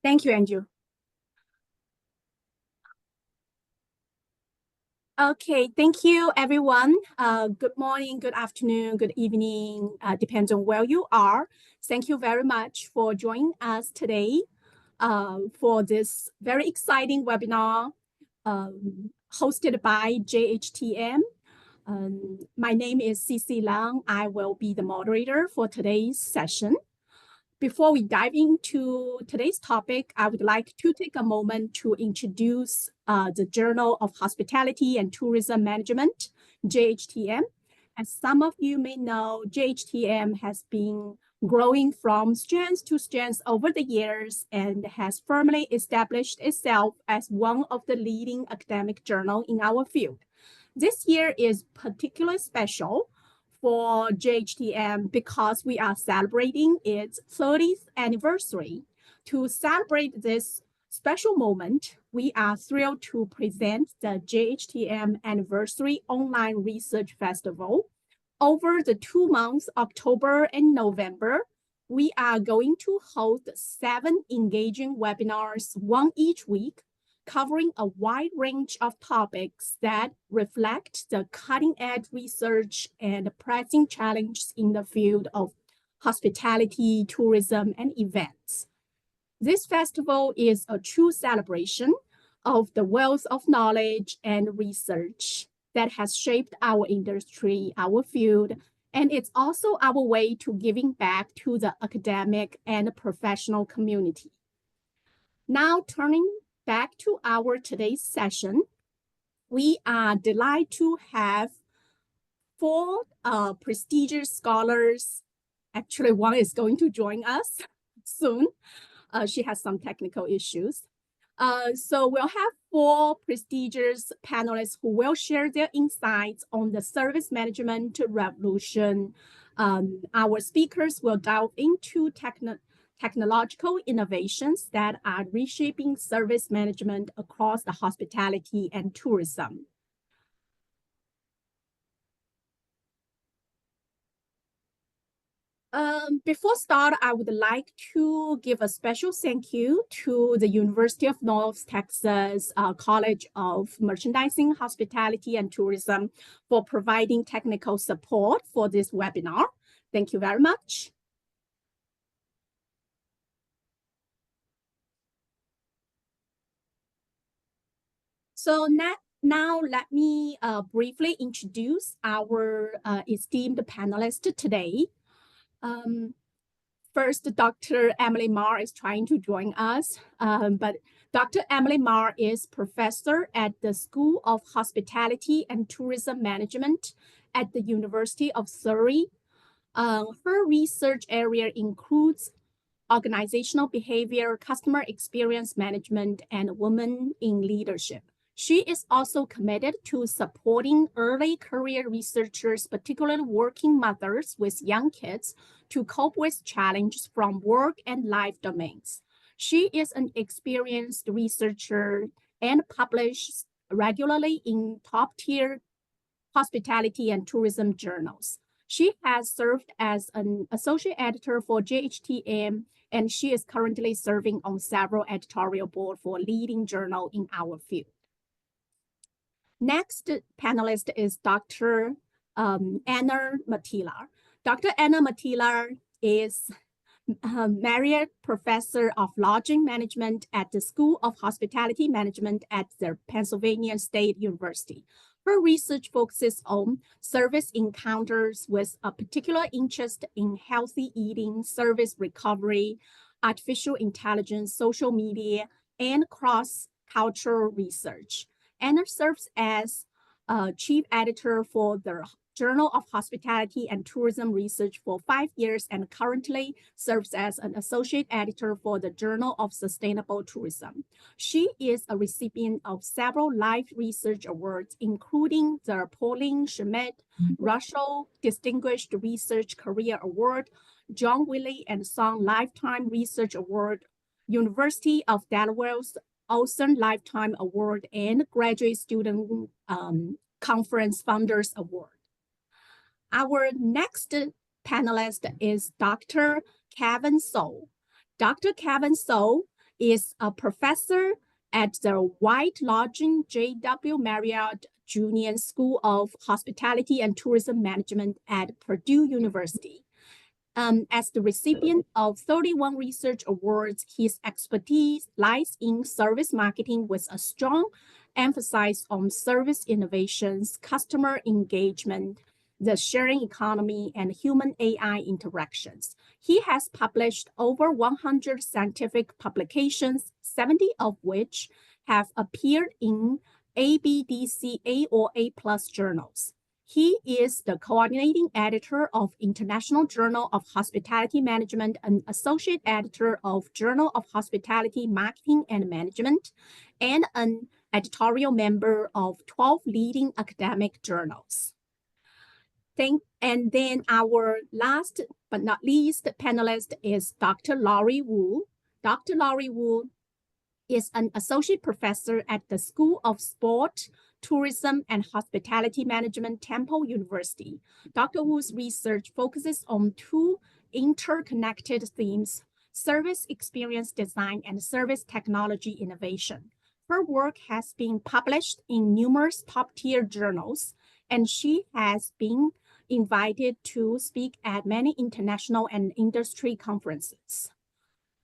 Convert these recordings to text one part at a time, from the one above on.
Thank you, Andrew. Okay, thank you, everyone. Good morning, good afternoon, good evening, depends on where you are. Thank you very much for joining us today for this very exciting webinar hosted by JHTM. My name is CC Lang. I will be the moderator for today's session. Before we dive into today's topic, I would like to take a moment to introduce the Journal of Hospitality and Tourism Management, JHTM. As some of you may know, JHTM has been growing from strength to strength over the years and has firmly established itself as one of the leading academic journals in our field. This year is particularly special for JHTM because we are celebrating its 30th anniversary. To celebrate this special moment, we are thrilled to present the JHTM Anniversary Online Research Festival. Over the 2 months, October and November, we are going to hold 7 engaging webinars, one each week, covering a wide range of topics that reflect the cutting-edge research and pressing challenges in the field of hospitality, tourism, and events. This festival is a true celebration of the wealth of knowledge and research that has shaped our industry, our field, and it's also our way to giving back to the academic and professional community. Now, turning back to our today's session, we are delighted to have 4 prestigious scholars. Actually, one is going to join us soon. She has some technical issues. So we'll have 4 prestigious panelists who will share their insights on the service management revolution. Our speakers will delve into technological innovations that are reshaping service management across the hospitality and tourism. Before start, I would like to give a special thank you to the University of North Texas College of Merchandising, Hospitality, and Tourism for providing technical support for this webinar. Thank you very much. So now let me briefly introduce our esteemed panelists today. First, Dr. Emily Marr is trying to join us, but Dr. Emily Marr is professor at the School of Hospitality and Tourism Management at the University of Surrey. Her research area includes organizational behavior, customer experience management, and women in leadership. She is also committed to supporting early career researchers, particularly working mothers with young kids, to cope with challenges from work and life domains. She is an experienced researcher and publishes regularly in top-tier hospitality and tourism journals. She has served as an associate editor for JHTM, and she is currently serving on several editorial boards for leading journal in our field. Next panelist is Dr. Anna Matila. Dr. Anna Matila is Marriott Professor of Lodging Management at the School of Hospitality Management at the Pennsylvania State University. Her research focuses on service encounters with a particular interest in healthy eating, service recovery, artificial intelligence, social media, and cross-cultural research. Anna serves as chief editor for the Journal of Hospitality and Tourism Research for 5 years and currently serves as an associate editor for the Journal of Sustainable Tourism. She is a recipient of several Life Research Awards, including the Pauline Schmidt Russell Distinguished Research Career Award, John Wiley and Son Lifetime Research Award, University of Delaware's Olson Lifetime Award, and Graduate Student Conference Founders Award. Our next panelist is Dr. Kevin So. Dr. Kevin So is a professor at the White Lodging J.W. Marriott Junior School of Hospitality and Tourism Management at Purdue University. As the recipient of 31 research awards, his expertise lies in service marketing with a strong emphasis on service innovations, customer engagement, the sharing economy, and human AI interactions. He has published over 100 scientific publications, 70 of which have appeared in ABDC A or A+ journals. He is the coordinating editor of International Journal of Hospitality Management, an associate editor of Journal of Hospitality Marketing and Management, and an editorial member of 12 leading academic journals. And then our last but not least panelist is Dr. Laurie Wu. Dr. Laurie Wu is an associate professor at the School of Sport, Tourism, and Hospitality Management, Temple University. Dr. Wu's research focuses on two interconnected themes: service experience design and service technology innovation. Her work has been published in numerous top-tier journals, and she has been invited to speak at many international and industry conferences.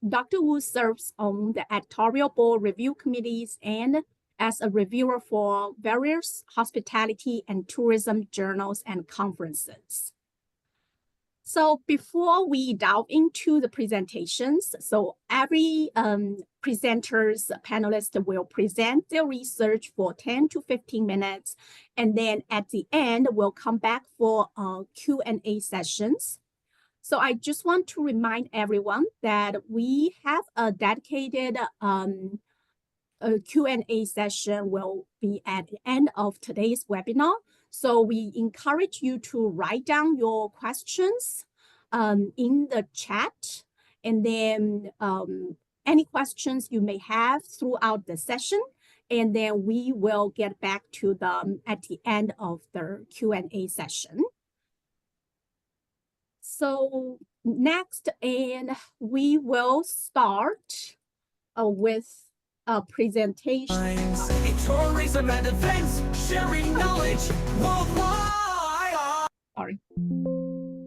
Dr. Wu serves on the editorial board review committees and as a reviewer for various hospitality and tourism journals and conferences. So before we delve into the presentations, so every presenter's panelist will present their research for 10 to 15 minutes. And then at the end, we'll come back for Q&A sessions. So I just want to remind everyone that we have a dedicated Q&A session will be at the end of today's webinar. So we encourage you to write down your questions in the chat, and then any questions you may have throughout the session, and then we will get back to them at the end of the Q&A session. So next, and we will start with a presentation. Tourism and events, sharing knowledge worldwide. Sorry,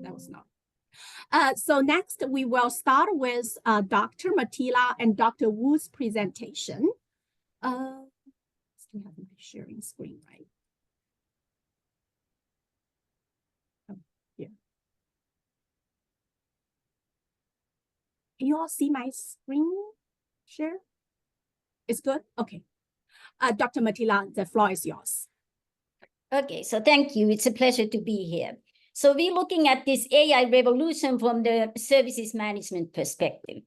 that was not. So next, we will start with Dr. Matila and Dr. Wu's presentation. Still have my sharing screen, right? Oh, yeah. Can you all see my screen share? It's good? Okay. Dr. Matila, the floor is yours. Okay, so thank you. It's a pleasure to be here. So we're looking at this AI revolution from the services management perspective.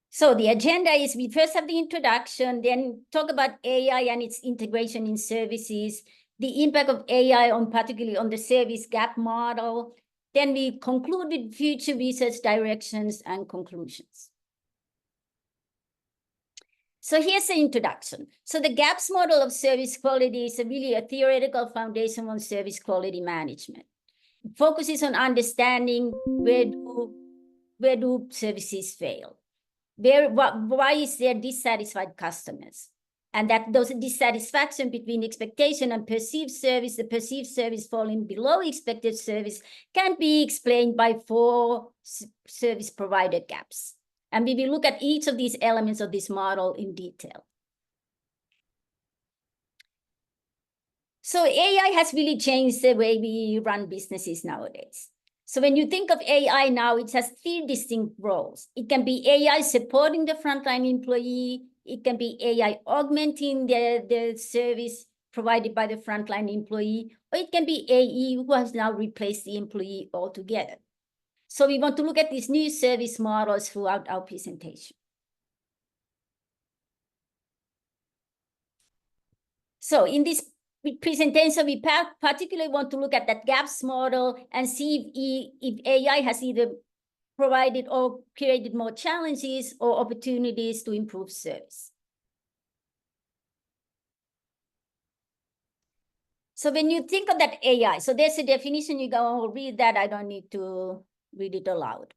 So the agenda is we first have the introduction, then talk about AI and its integration in services, the impact of AI on particularly on the service gap model. Then we conclude with future research directions and conclusions. So here's the introduction. So the GAPS model of service quality is really a theoretical foundation on service quality management. It focuses on understanding where do services fail? Why is there dissatisfied customers? And that those dissatisfaction between expectation and perceived service, the perceived service falling below expected service, can be explained by 4 service provider gaps. And we will look at each of these elements of this model in detail. So AI has really changed the way we run businesses nowadays. So when you think of AI now, it has 3 distinct roles. It can be AI supporting the frontline employee. It can be AI augmenting the service provided by the frontline employee, or it can be AE who has now replaced the employee altogether. So we want to look at these new service models throughout our presentation. So in this presentation, we particularly want to look at that GAPS model and see if AI has either provided or created more challenges or opportunities to improve service. So when you think of that AI, so there's a definition, you go read that, I don't need to read it aloud.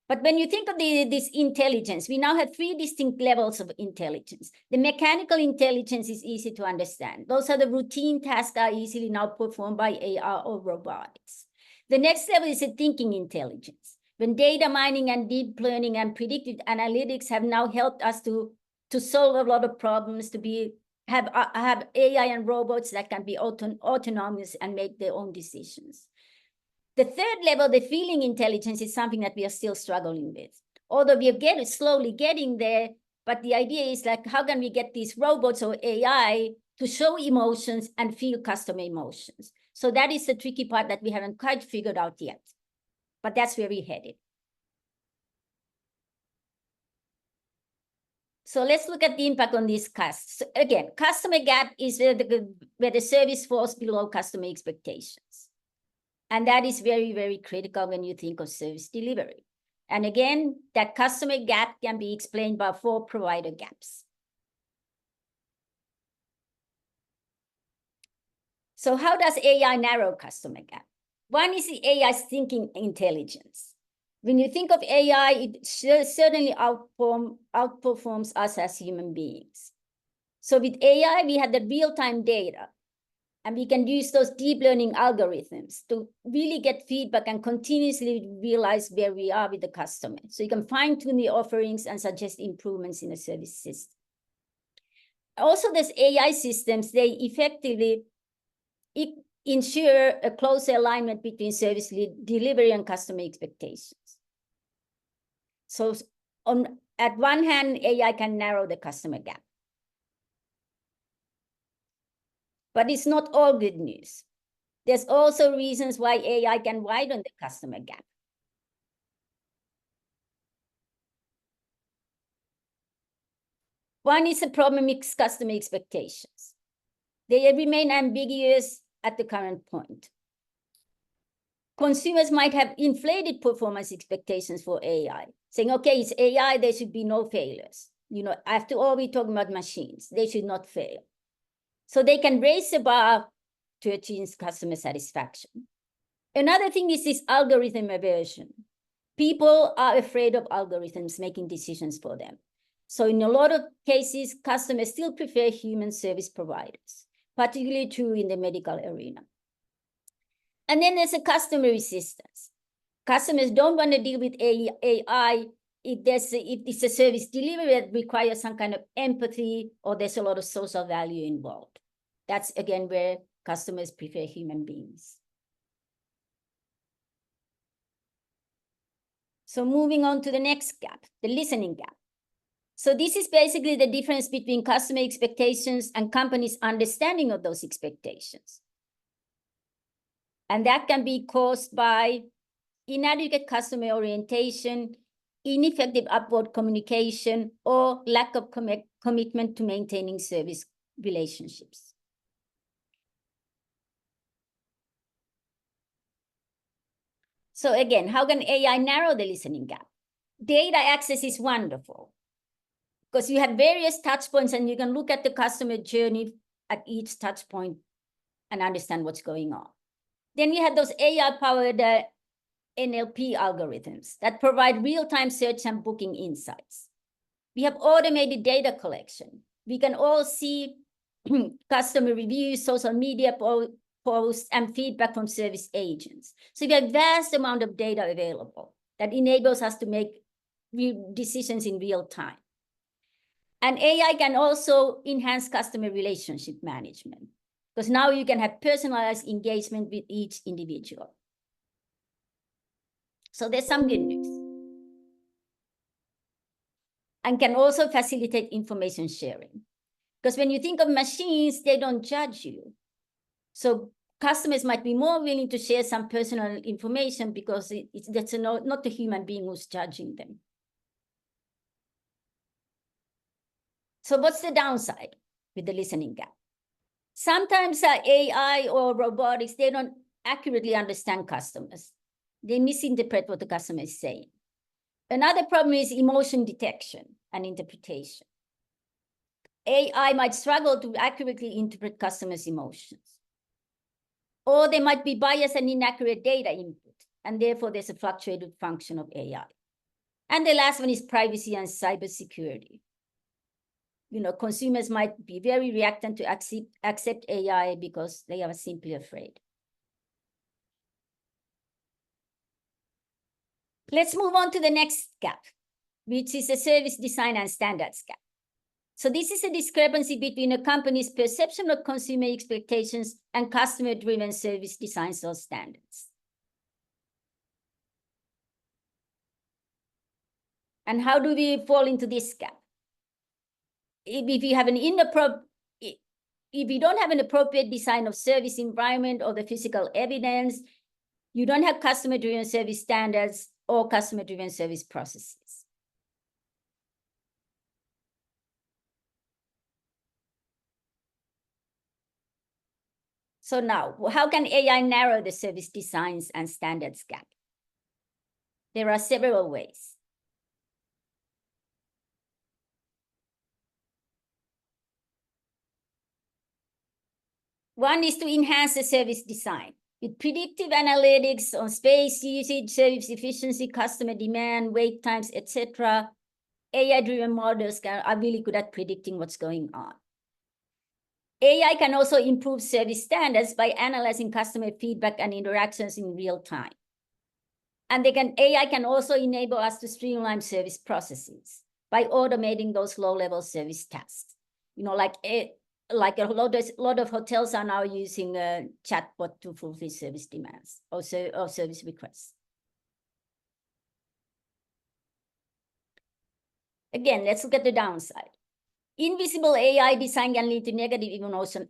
But when you think of this intelligence, we now have 3 distinct levels of intelligence. The mechanical intelligence is easy to understand. Those are the routine tasks that are easily now performed by AI or robotics. The next level is a thinking intelligence. When data mining and deep learning and predictive analytics have now helped us to solve a lot of problems, to have AI and robots that can be autonomous and make their own decisions. The third level, the feeling intelligence, is something that we are still struggling with. Although we are slowly getting there, but the idea is like, how can we get these robots or AI to show emotions and feel customer emotions? So that is the tricky part that we haven't quite figured out yet, but that's where we're headed. So let's look at the impact on these costs. So again, customer gap is where the service falls below customer expectations. And that is very, very critical when you think of service delivery. And again, that customer gap can be explained by 4 provider gaps. So how does AI narrow customer gap? One is the AI's thinking intelligence. When you think of AI, it certainly outperforms us as human beings. So with AI, we have the real-time data. And we can use those deep learning algorithms to really get feedback and continuously realize where we are with the customer. So you can fine-tune the offerings and suggest improvements in the service system. Also, these AI systems, they effectively ensure a closer alignment between service delivery and customer expectations. So at one hand, AI can narrow the customer gap. But it's not all good news. There's also reasons why AI can widen the customer gap. One is the problem with customer expectations. They remain ambiguous at the current point. Consumers might have inflated performance expectations for AI, saying, okay, it's AI, there should be no failures. You know, after all, we're talking about machines, they should not fail. So they can raise the bar to achieve customer satisfaction. Another thing is this algorithm aversion. People are afraid of algorithms making decisions for them. So in a lot of cases, customers still prefer human service providers, particularly true in the medical arena. And then there's a customer resistance. Customers don't want to deal with AI if it's a service delivery that requires some kind of empathy or there's a lot of social value involved. That's, again, where customers prefer human beings. So moving on to the next gap, the listening gap. So this is basically the difference between customer expectations and companies' understanding of those expectations. And that can be caused by inadequate customer orientation, ineffective upward communication, or lack of commitment to maintaining service relationships. So again, how can AI narrow the listening gap? Data access is wonderful because you have various touch points and you can look at the customer journey at each touch point and understand what's going on. Then we have those AI-powered NLP algorithms that provide real-time search and booking insights. We have automated data collection. We can all see customer reviews, social media posts, and feedback from service agents. So we have a vast amount of data available that enables us to make decisions in real time. And AI can also enhance customer relationship management because now you can have personalized engagement with each individual. So there's some good news. And can also facilitate information sharing. Because when you think of machines, they don't judge you. So customers might be more willing to share some personal information because that's not the human being who's judging them. So what's the downside with the listening gap? Sometimes AI or robotics, they don't accurately understand customers. They misinterpret what the customer is saying. Another problem is emotion detection and interpretation. AI might struggle to accurately interpret customers' emotions. or they might be biased and inaccurate data input, and therefore there's a fluctuated function of AI. And the last one is privacy and cybersecurity. You know, consumers might be very reluctant to accept AI because they are simply afraid. Let's move on to the next gap, which is the service design and standards gap. So this is a discrepancy between a company's perception of consumer expectations and customer-driven service designs or standards. And how do we fall into this gap? If you have if you don't have an appropriate design of service environment or the physical evidence, you don't have customer-driven service standards or customer-driven service processes. So now, how can AI narrow the service designs and standards gap? There are several ways. One is to enhance the service design. With predictive analytics on space usage, service efficiency, customer demand, wait times, etc., AI-driven models are really good at predicting what's going on. AI can also improve service standards by analyzing customer feedback and interactions in real time. And AI can also enable us to streamline service processes by automating those low-level service tasks. You know, like a lot of hotels are now using a chatbot to fulfill service demands or service requests. Again, let's look at the downside. Invisible AI design can lead to negative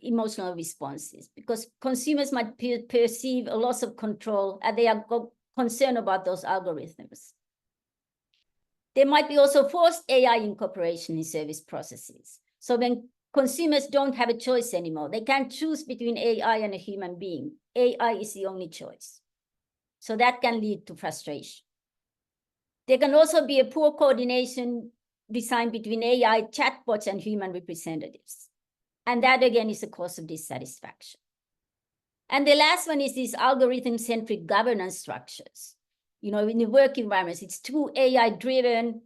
emotional responses because consumers might perceive a loss of control and they are concerned about those algorithms. There might be also forced AI incorporation in service processes. So when consumers don't have a choice anymore, they can't choose between AI and a human being. AI is the only choice. So that can lead to frustration. There can also be a poor coordination design between AI chatbots and human representatives. And that again is a cause of dissatisfaction. And the last one is these algorithm-centric governance structures. You know, in the work environments, it's too AI-driven.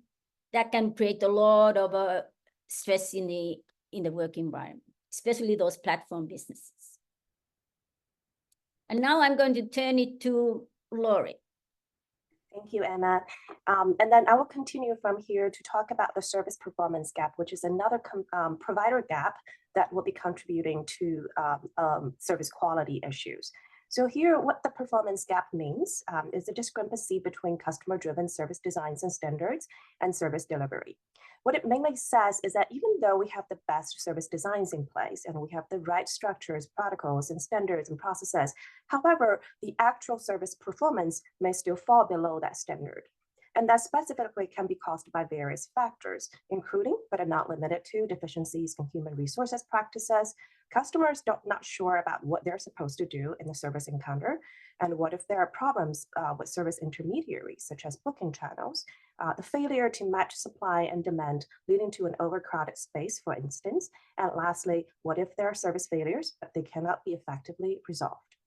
That can create a lot of stress in the work environment, especially those platform businesses. And now I'm going to turn it to Lori. Thank you, Anna. And then I will continue from here to talk about the service performance gap, which is another provider gap that will be contributing to service quality issues. So here, what the performance gap means is the discrepancy between customer-driven service designs and standards and service delivery. What it mainly says is that even though we have the best service designs in place and we have the right structures, protocols, and standards and processes, however, the actual service performance may still fall below that standard. And that specifically can be caused by various factors, including, but are not limited to, deficiencies in human resources practices. Customers not sure about what they're supposed to do in the service encounter, and what if there are problems with service intermediaries, such as booking channels, the failure to match supply and demand, leading to an overcrowded space, for instance. And lastly, what if there are service failures, but they cannot be effectively resolved?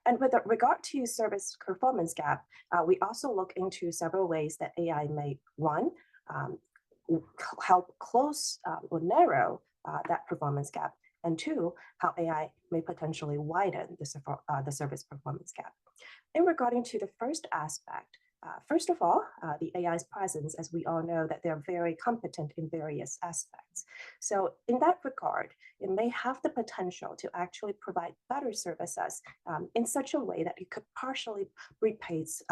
And with regard to service performance gap, we also look into several ways that AI may, one, help close or narrow that performance gap, and two, how AI may potentially widen the service performance gap. In regarding to the first aspect, first of all, the AI's presence, as we all know, that they're very competent in various aspects. So in that regard, it may have the potential to actually provide better services in such a way that it could partially replace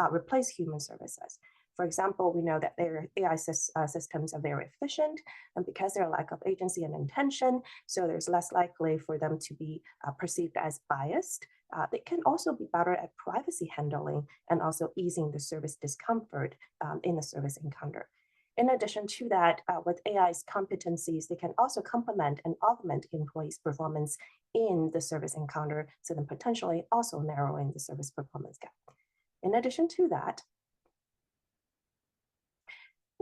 human services. For example, we know that their AI systems are very efficient, and because their lack of agency and intention, so there's less likely for them to be perceived as biased. They can also be better at privacy handling and also easing the service discomfort in the service encounter. In addition to that, with AI's competencies, they can also complement and augment employees' performance in the service encounter, so then potentially also narrowing the service performance gap. In addition to that,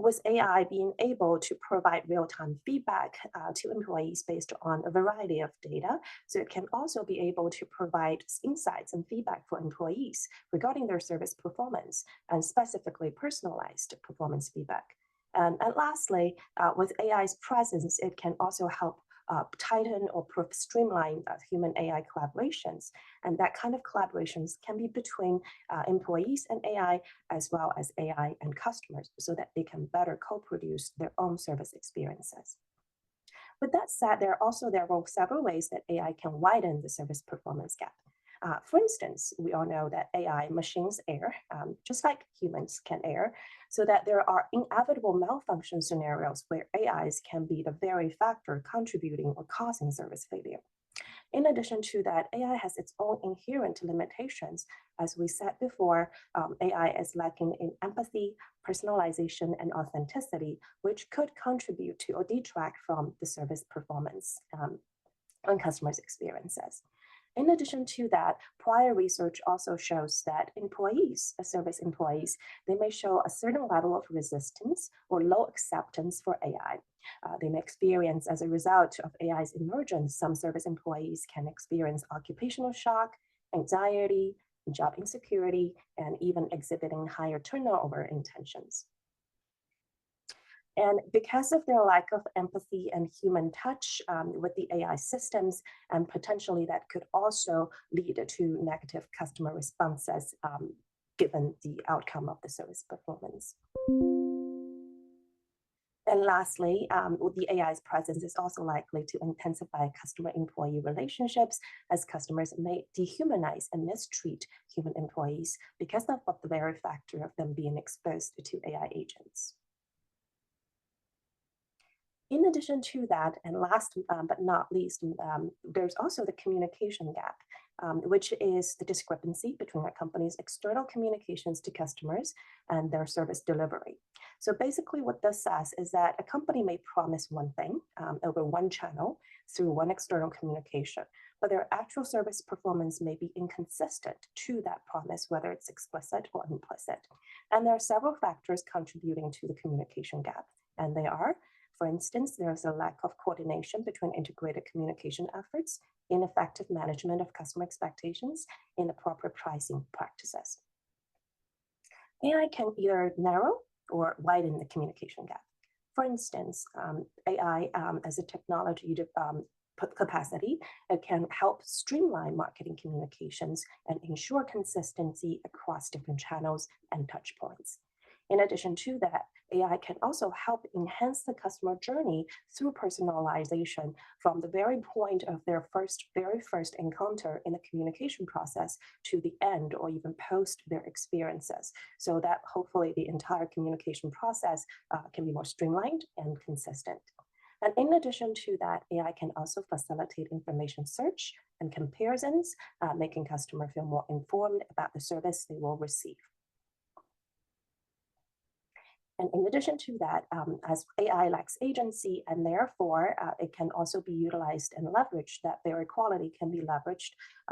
with AI being able to provide real-time feedback to employees based on a variety of data, so it can also be able to provide insights and feedback for employees regarding their service performance and specifically personalized performance feedback. And lastly, with AI's presence, it can also help tighten or streamline human AI collaborations. And that kind of collaborations can be between employees and AI, as well as AI and customers, so that they can better co-produce their own service experiences. With that said, there are several ways that AI can widen the service performance gap. For instance, we all know that AI machines err, just like humans can err, so that there are inevitable malfunction scenarios where AIs can be the very factor contributing or causing service failure. In addition to that, AI has its own inherent limitations. As we said before, AI is lacking in empathy, personalization, and authenticity, which could contribute to or detract from the service performance and customers' experiences. In addition to that, prior research also shows that service employees, they may show a certain level of resistance or low acceptance for AI. They may experience, as a result of AI's emergence, some service employees can experience occupational shock, anxiety, job insecurity, and even exhibiting higher turnover intentions. And because of their lack of empathy and human touch with the AI systems, and potentially that could also lead to negative customer responses given the outcome of the service performance. And lastly, the AI's presence is also likely to intensify customer-employee relationships, as customers may dehumanize and mistreat human employees because of the very factor of them being exposed to AI agents. In addition to that, and last but not least, there's also the communication gap, which is the discrepancy between a company's external communications to customers and their service delivery. So basically what this says is that a company may promise one thing over one channel through one external communication, but their actual service performance may be inconsistent to that promise, whether it's explicit or implicit. And there are several factors contributing to the communication gap, and they are, for instance, there's a lack of coordination between integrated communication efforts, ineffective management of customer expectations, inappropriate pricing practices. AI can either narrow or widen the communication gap. For instance, AI as a technology capacity, it can help streamline marketing communications and ensure consistency across different channels and touch points. In addition to that, AI can also help enhance the customer journey through personalization from the very point of their very first encounter in the communication process to the end or even post their experiences, so that hopefully the entire communication process can be more streamlined and consistent. And in addition to that, AI can also facilitate information search and comparisons, making customers feel more informed about the service they will receive. And in addition to that, as AI lacks agency, and therefore it can also be utilized and leveraged, that very quality can be leveraged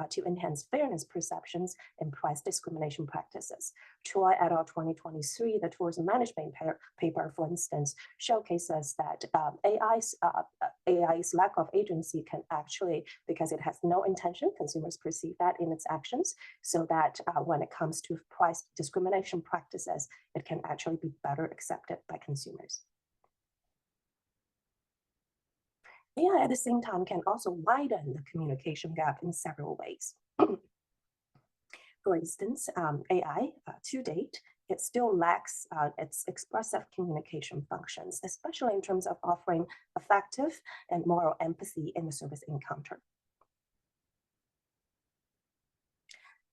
to enhance fairness perceptions and price discrimination practices. Choi et al. 2023, the tourism management paper, for instance, showcases that AI's lack of agency can actually, because it has no intention, consumers perceive that in its actions, so that when it comes to price discrimination practices, it can actually be better accepted by consumers. AI at the same time can also widen the communication gap in several ways. For instance, AI to date, it still lacks its expressive communication functions, especially in terms of offering effective and moral empathy in the service encounter.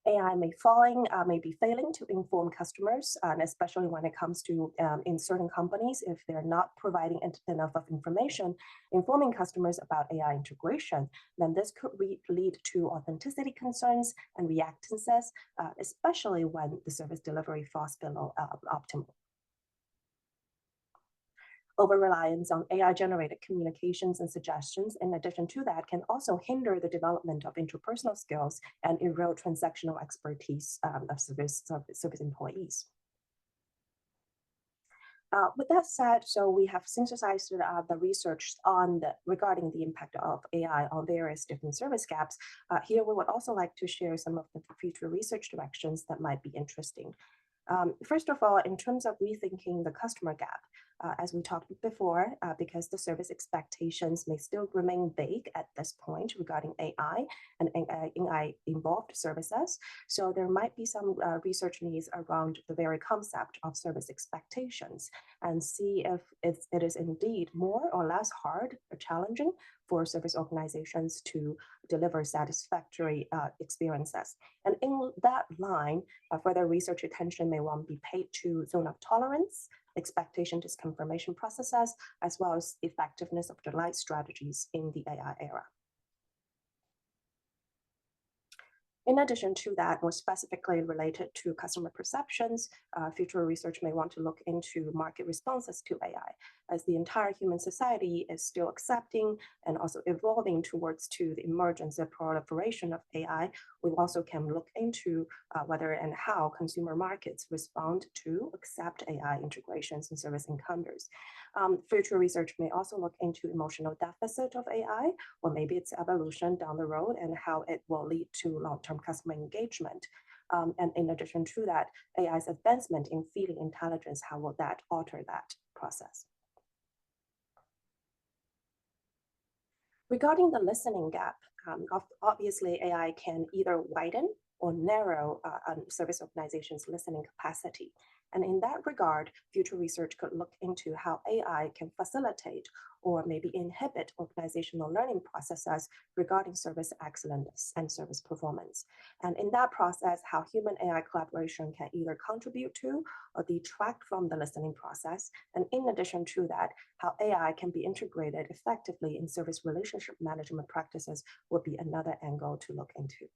AI may be failing to inform customers, and especially when it comes to in certain companies, if they're not providing enough of information, informing customers about AI integration, then this could lead to authenticity concerns and reactances, especially when the service delivery falls below optimal. Over-reliance on AI-generated communications and suggestions, in addition to that, can also hinder the development of interpersonal skills and erode transactional expertise of service employees. With that said, so we have synthesized the research regarding the impact of AI on various different service gaps. Here, we would also like to share some of the future research directions that might be interesting. First of all, in terms of rethinking the customer gap, as we talked before, because the service expectations may still remain vague at this point regarding AI and AI-involved services. So there might be some research needs around the very concept of service expectations and see if it is indeed more or less hard or challenging for service organizations to deliver satisfactory experiences. And in that line, further research attention may want to be paid to zone of tolerance, expectation disconfirmation processes, as well as effectiveness of delight strategies in the AI era. In addition to that, more specifically related to customer perceptions, future research may want to look into market responses to AI, as the entire human society is still accepting and also evolving towards to the emergence and proliferation of AI. We also can look into whether and how consumer markets respond to accept AI integrations and service encounters. Future research may also look into emotional deficit of AI, or maybe its evolution down the road and how it will lead to long-term customer engagement. And in addition to that, AI's advancement in feeling intelligence, how will that alter that process? Regarding the listening gap, obviously AI can either widen or narrow service organizations' listening capacity. And in that regard, future research could look into how AI can facilitate or maybe inhibit organizational learning processes regarding service excellence and service performance. And in that process, how human AI collaboration can either contribute to or detract from the listening process. And in addition to that, how AI can be integrated effectively in service relationship management practices would be another angle to look into.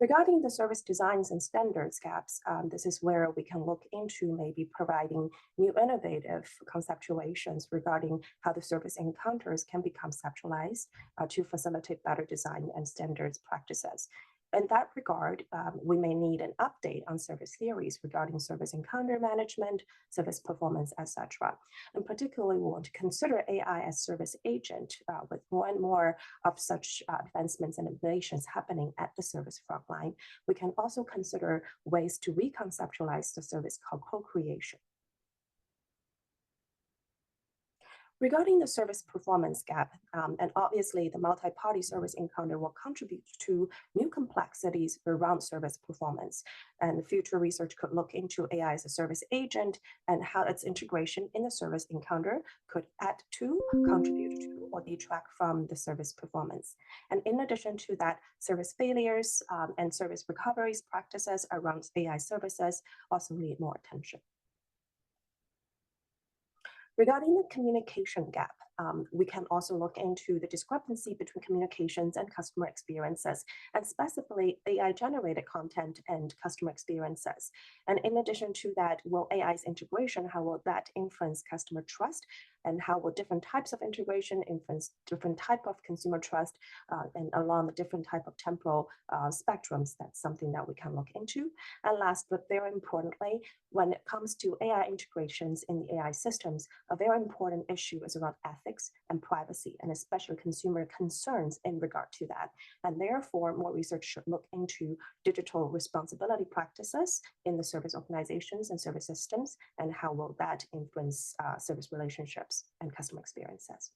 Regarding the service designs and standards gaps, this is where we can look into maybe providing new innovative conceptualizations regarding how the service encounters can be conceptualized to facilitate better design and standards practices. In that regard, we may need an update on service theories regarding service encounter management, service performance, etc. And particularly, we want to consider AI as service agent with more and more of such advancements and innovations happening at the service frontline. We can also consider ways to reconceptualize the service called co-creation. Regarding the service performance gap, and obviously the multi-party service encounter will contribute to new complexities around service performance. And future research could look into AI as a service agent and how its integration in the service encounter could add to, contribute to, or detract from the service performance. And in addition to that, service failures and service recoveries practices around AI services also need more attention. Regarding the communication gap, we can also look into the discrepancy between communications and customer experiences, and specifically AI-generated content and customer experiences. And in addition to that, will AI's integration, how will that influence customer trust? And how will different types of integration influence different type of consumer trust and along the different type of temporal spectrums? That's something that we can look into. And last, but very importantly, when it comes to AI integrations in the AI systems, a very important issue is around ethics and privacy, and especially consumer concerns in regard to that. And therefore, more research should look into digital responsibility practices in the service organizations and service systems, and how will that influence service relationships and customer experiences.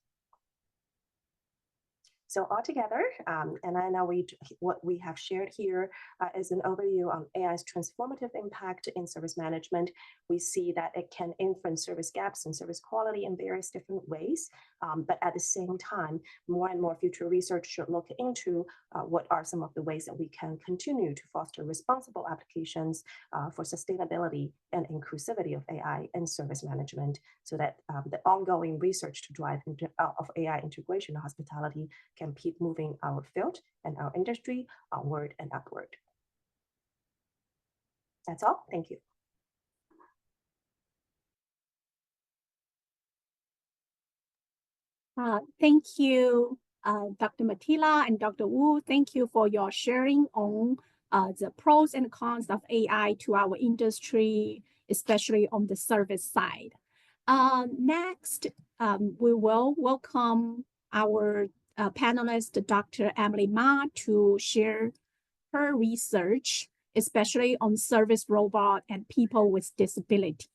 So altogether, and I know what we have shared here is an overview on AI's transformative impact in service management. We see that it can influence service gaps and service quality in various different ways. But at the same time, more and more future research should look into what are some of the ways that we can continue to foster responsible applications for sustainability and inclusivity of AI in service management, so that the ongoing research to drive of AI integration in hospitality can keep moving our field and our industry onward and upward. That's all. Thank you. Thank you, Dr. Mattila and Dr. Wu. Thank you for your sharing on the pros and cons of AI to our industry, especially on the service side. Next, we will welcome our panelist, Dr. Emily Ma, to share her research, especially on service robot and people with disability.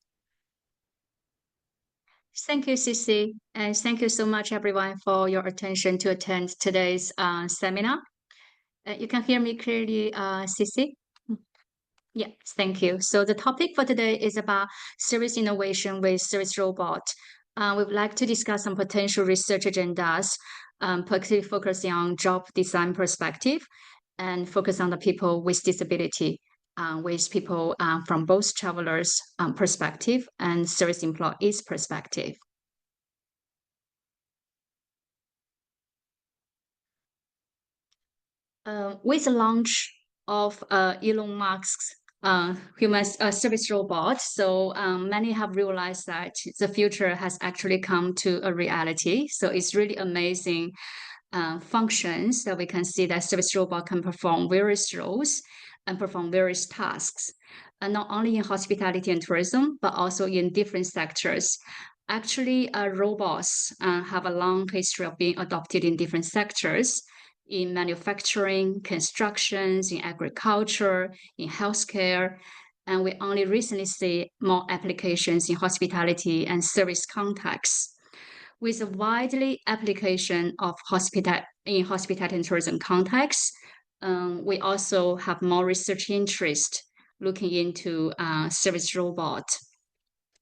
Thank you, Cici, and thank you so much, everyone, for your attention to attend today's seminar. You can hear me clearly, Cici? Yeah, thank you. So the topic for today is about service innovation with service robot. We would like to discuss some potential research agendas, particularly focusing on job design perspective and focus on the people with disability, with people from both travelers' perspective and service employees' perspective. With the launch of Elon Musk's human service robot, so many have realized that the future has actually come to a reality. So it's really amazing functions that we can see that service robot can perform various roles and perform various tasks, and not only in hospitality and tourism, but also in different sectors. Actually, robots have a long history of being adopted in different sectors, in manufacturing, constructions, in agriculture, in healthcare, and we only recently see more applications in hospitality and service contexts. With a widely application of in hospitality and tourism context, we also have more research interest looking into service robot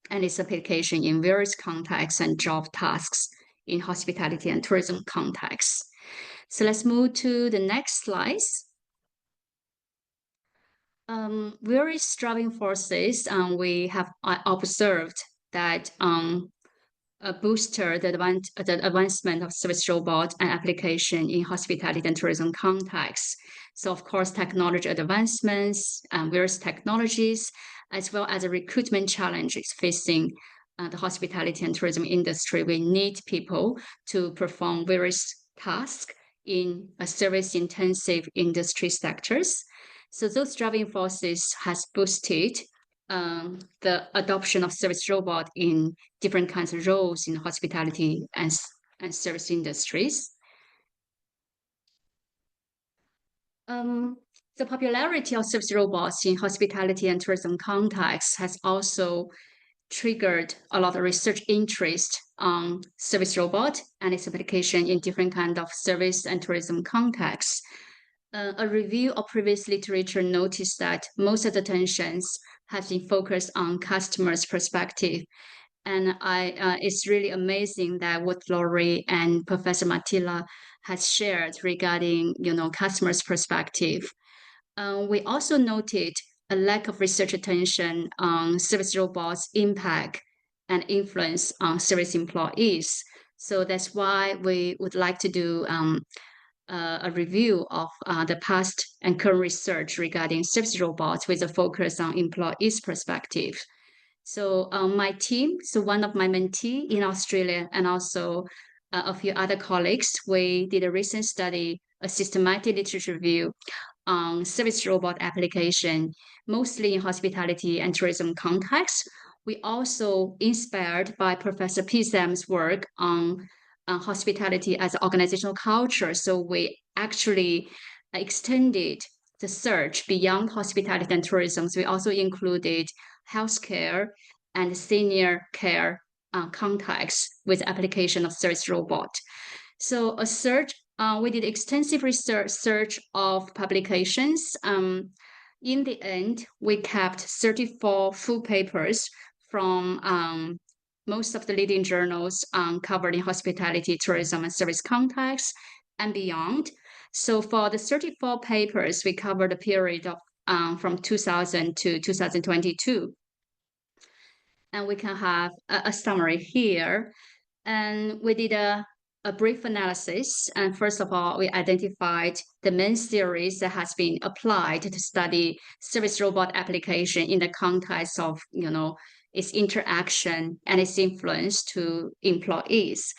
and its application in various contexts and job tasks in hospitality and tourism contexts. So let's move to the next slides. Various driving forces we have observed that booster the advancement of service robot and application in hospitality and tourism context. So of course, technology advancements and various technologies, as well as the recruitment challenges facing the hospitality and tourism industry. We need people to perform various tasks in a service-intensive industry sectors. So those driving forces has boosted the adoption of service robot in different kinds of roles in hospitality and service industries. The popularity of service robots in hospitality and tourism context has also triggered a lot of research interest on service robot and its application in different kinds of service and tourism contexts. A review of previous literature noticed that most of the attentions has been focused on customers' perspective. And it's really amazing that what Lori and Professor Mattila has shared regarding, customers' perspective. We also noted a lack of research attention on service robots' impact and influence on service employees. So that's why we would like to do a review of the past and current research regarding service robots with a focus on employees' perspective. So my team, so one of my mentee in Australia and also a few other colleagues, we did a recent study, a systematic literature review on service robot application, mostly in hospitality and tourism context. We also inspired by Professor Pisam's work on hospitality as organizational culture. So we actually extended the search beyond hospitality and tourism. So we also included healthcare and senior care context with application of service robot. So a search, we did extensive research of publications. In the end, we kept 34 full papers from most of the leading journals covered in hospitality, tourism, and service context and beyond. So for the 34 papers, we covered a period of from 2000 to 2022. And we can have a summary here. And we did a brief analysis. And first of all, we identified the main theories that has been applied to study service robot application in the context of, its interaction and its influence to employees.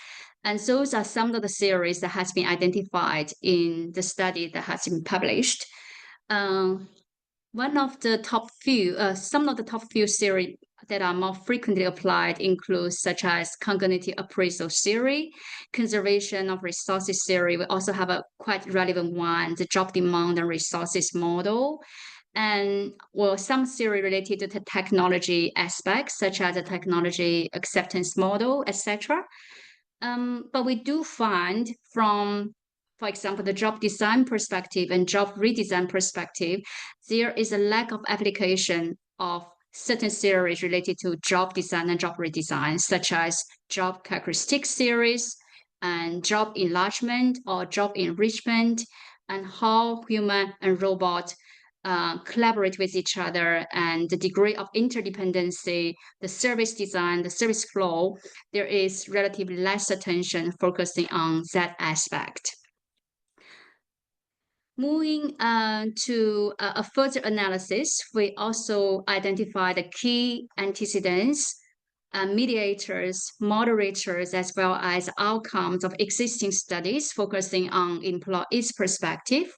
And those are some of the theories that has been identified in the study that has been published. One of the top few, some of the top few theory that are more frequently applied include such as cognitive appraisal theory, conservation of resources theory. We also have a quite relevant one, the job demand and resources model, and well, some theory related to the technology aspects, such as the technology acceptance model, etc. But we do find from, for example, the job design perspective and job redesign perspective, there is a lack of application of certain theories related to job design and job redesign, such as job characteristics theories and job enlargement or job enrichment, and how human and robot collaborate with each other, and the degree of interdependency, the service design, the service flow. There is relatively less attention focusing on that aspect. Moving to a further analysis, we also identify the key antecedents, mediators, moderators, as well as outcomes of existing studies focusing on employees' perspective.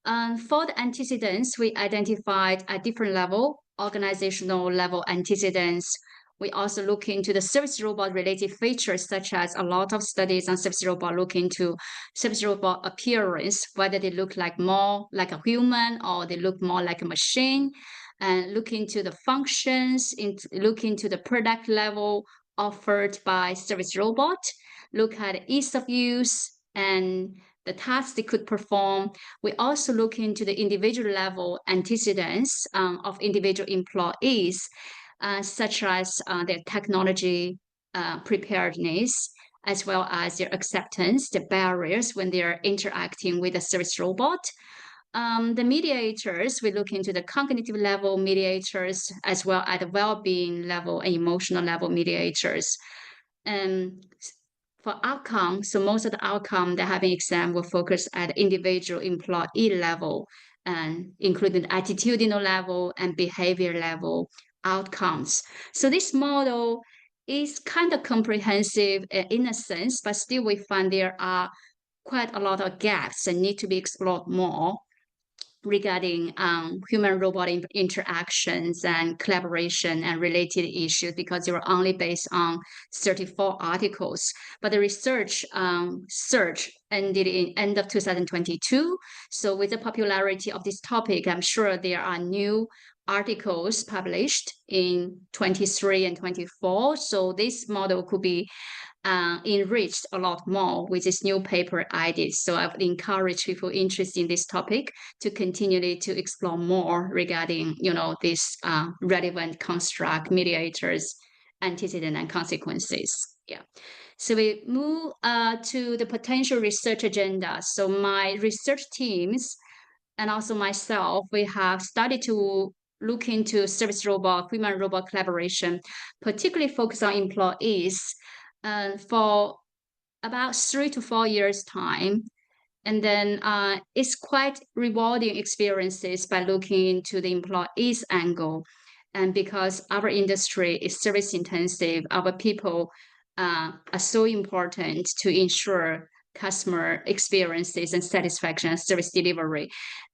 For the antecedents, we identified at different level, organizational level antecedents. We also look into the service robot related features, such as a lot of studies on service robot look into service robot appearance, whether they look like more like a human or they look more like a machine, and look into the functions, look into the product level offered by service robot, look at ease of use and the tasks they could perform. We also look into the individual level antecedents of individual employees, such as their technology preparedness, as well as their acceptance, the barriers when they are interacting with a service robot. The mediators, we look into the cognitive level mediators, as well as the well-being level and emotional level mediators. For outcome, so most of the outcome that have been examined will focus at individual employee level, and including the attitudinal level and behavior level outcomes. So this model is kind of comprehensive in a sense, but still we find there are quite a lot of gaps that need to be explored more regarding human-robot interactions and collaboration and related issues, because they were only based on 34 articles. But the research search ended in end of 2022. So with the popularity of this topic, I'm sure there are new articles published in 23 and 24. So this model could be enriched a lot more with this new paper added. So I would encourage people interested in this topic to continually to explore more regarding, this relevant construct, mediators, antecedent, and consequences. Yeah. So we move to the potential research agenda. So my research teams and also myself, we have started to look into service robot, human-robot collaboration, particularly focus on employees, for about 3 to 4 years' time. And then it's quite rewarding experiences by looking into the employees' angle. And because our industry is service intensive, our people are so important to ensure customer experiences and satisfaction and service delivery.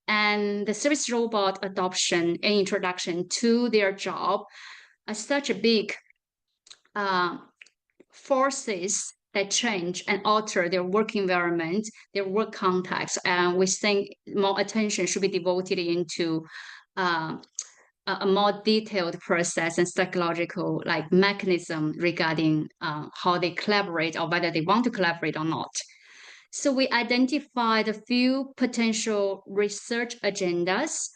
And the service robot adoption and introduction to their job are such a big forces that change and alter their work environment, their work context. And we think more attention should be devoted into a more detailed process and psychological mechanism regarding how they collaborate or whether they want to collaborate or not. So we identified a few potential research agendas,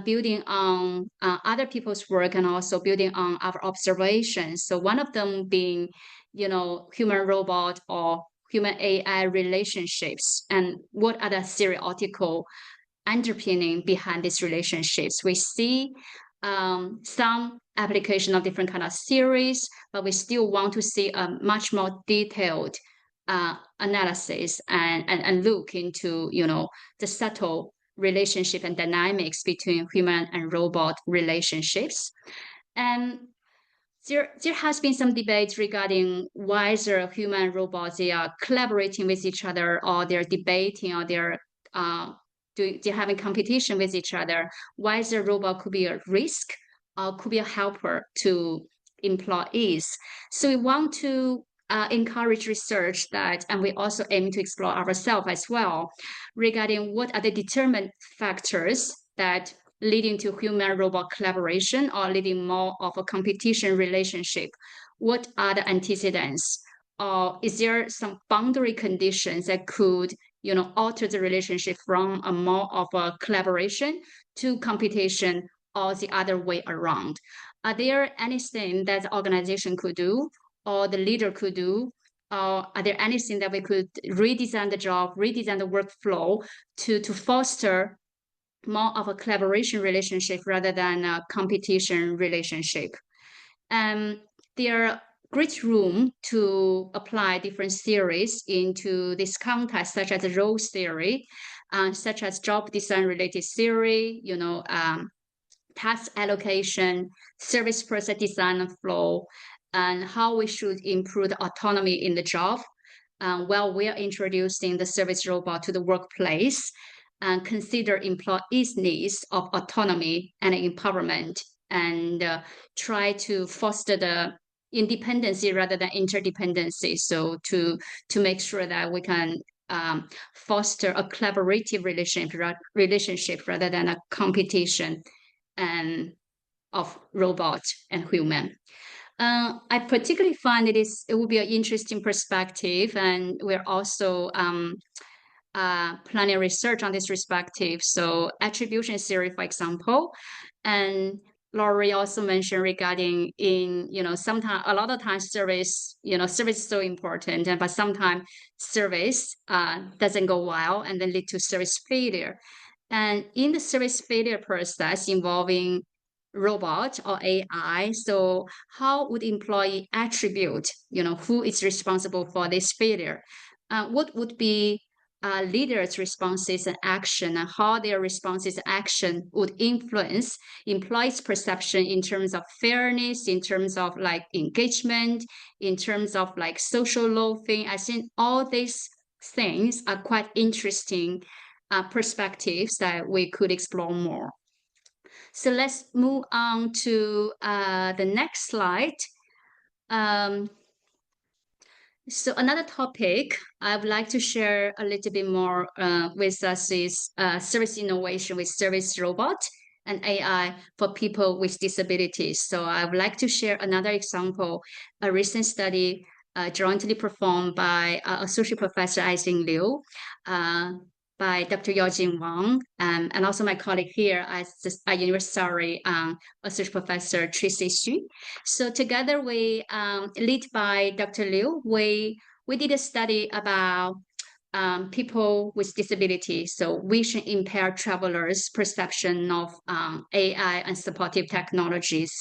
building on other people's work and also building on our observations. So one of them being, human-robot or human-AI relationships, and what are the theoretical underpinning behind these relationships. We see some application of different kind of theories, but we still want to see a much more detailed analysis and look into, the subtle relationship and dynamics between human and robot relationships. And there has been some debates regarding whether human and robots, they are collaborating with each other, or they're debating, or they're they're having competition with each other, whether robot could be a risk or could be a helper to employees. So we want to encourage research that, and we also aim to explore ourselves as well regarding what are the determinant factors that leading to human-robot collaboration or leading more of a competition relationship. What are the antecedents? Or is there some boundary conditions that could, alter the relationship from a more of a collaboration to competition or the other way around? Are there anything that the organization could do or the leader could do? Or are there anything that we could redesign the job, redesign the workflow to foster more of a collaboration relationship rather than a competition relationship? There are great room to apply different theories into this context, such as the roles theory, such as job design related theory, task allocation, service process design and flow, and how we should improve the autonomy in the job while we are introducing the service robot to the workplace, and consider employees' needs of autonomy and empowerment, and try to foster the independency rather than interdependency. So to make sure that we can foster a collaborative relationship rather than a competition of robot and human. I particularly find it will be an interesting perspective, and we're also planning research on this perspective. So attribution theory, for example, and Laurie also mentioned regarding sometimes, a lot of times service is so important, but sometimes service doesn't go well and then lead to service failure. And in the service failure process involving robot or AI, so how would employee attribute, who is responsible for this failure? What would be leaders' responses and action, and how their responses and action would influence employees' perception in terms of fairness, in terms of like engagement, in terms of like social loafing. I think all these things are quite interesting perspectives that we could explore more. So let's move on to the next slide. So another topic I would like to share a little bit more with us is service innovation with service robot and AI for people with disabilities. So I would like to share another example, a recent study jointly performed by Associate Professor Aisling Liu, by Dr. Yaojing Wang, and also my colleague here at University Associate Professor Tracy Xu. So together we, led by Dr. Liu, we did a study about people with disabilities, so vision impaired travelers' perception of AI and supportive technologies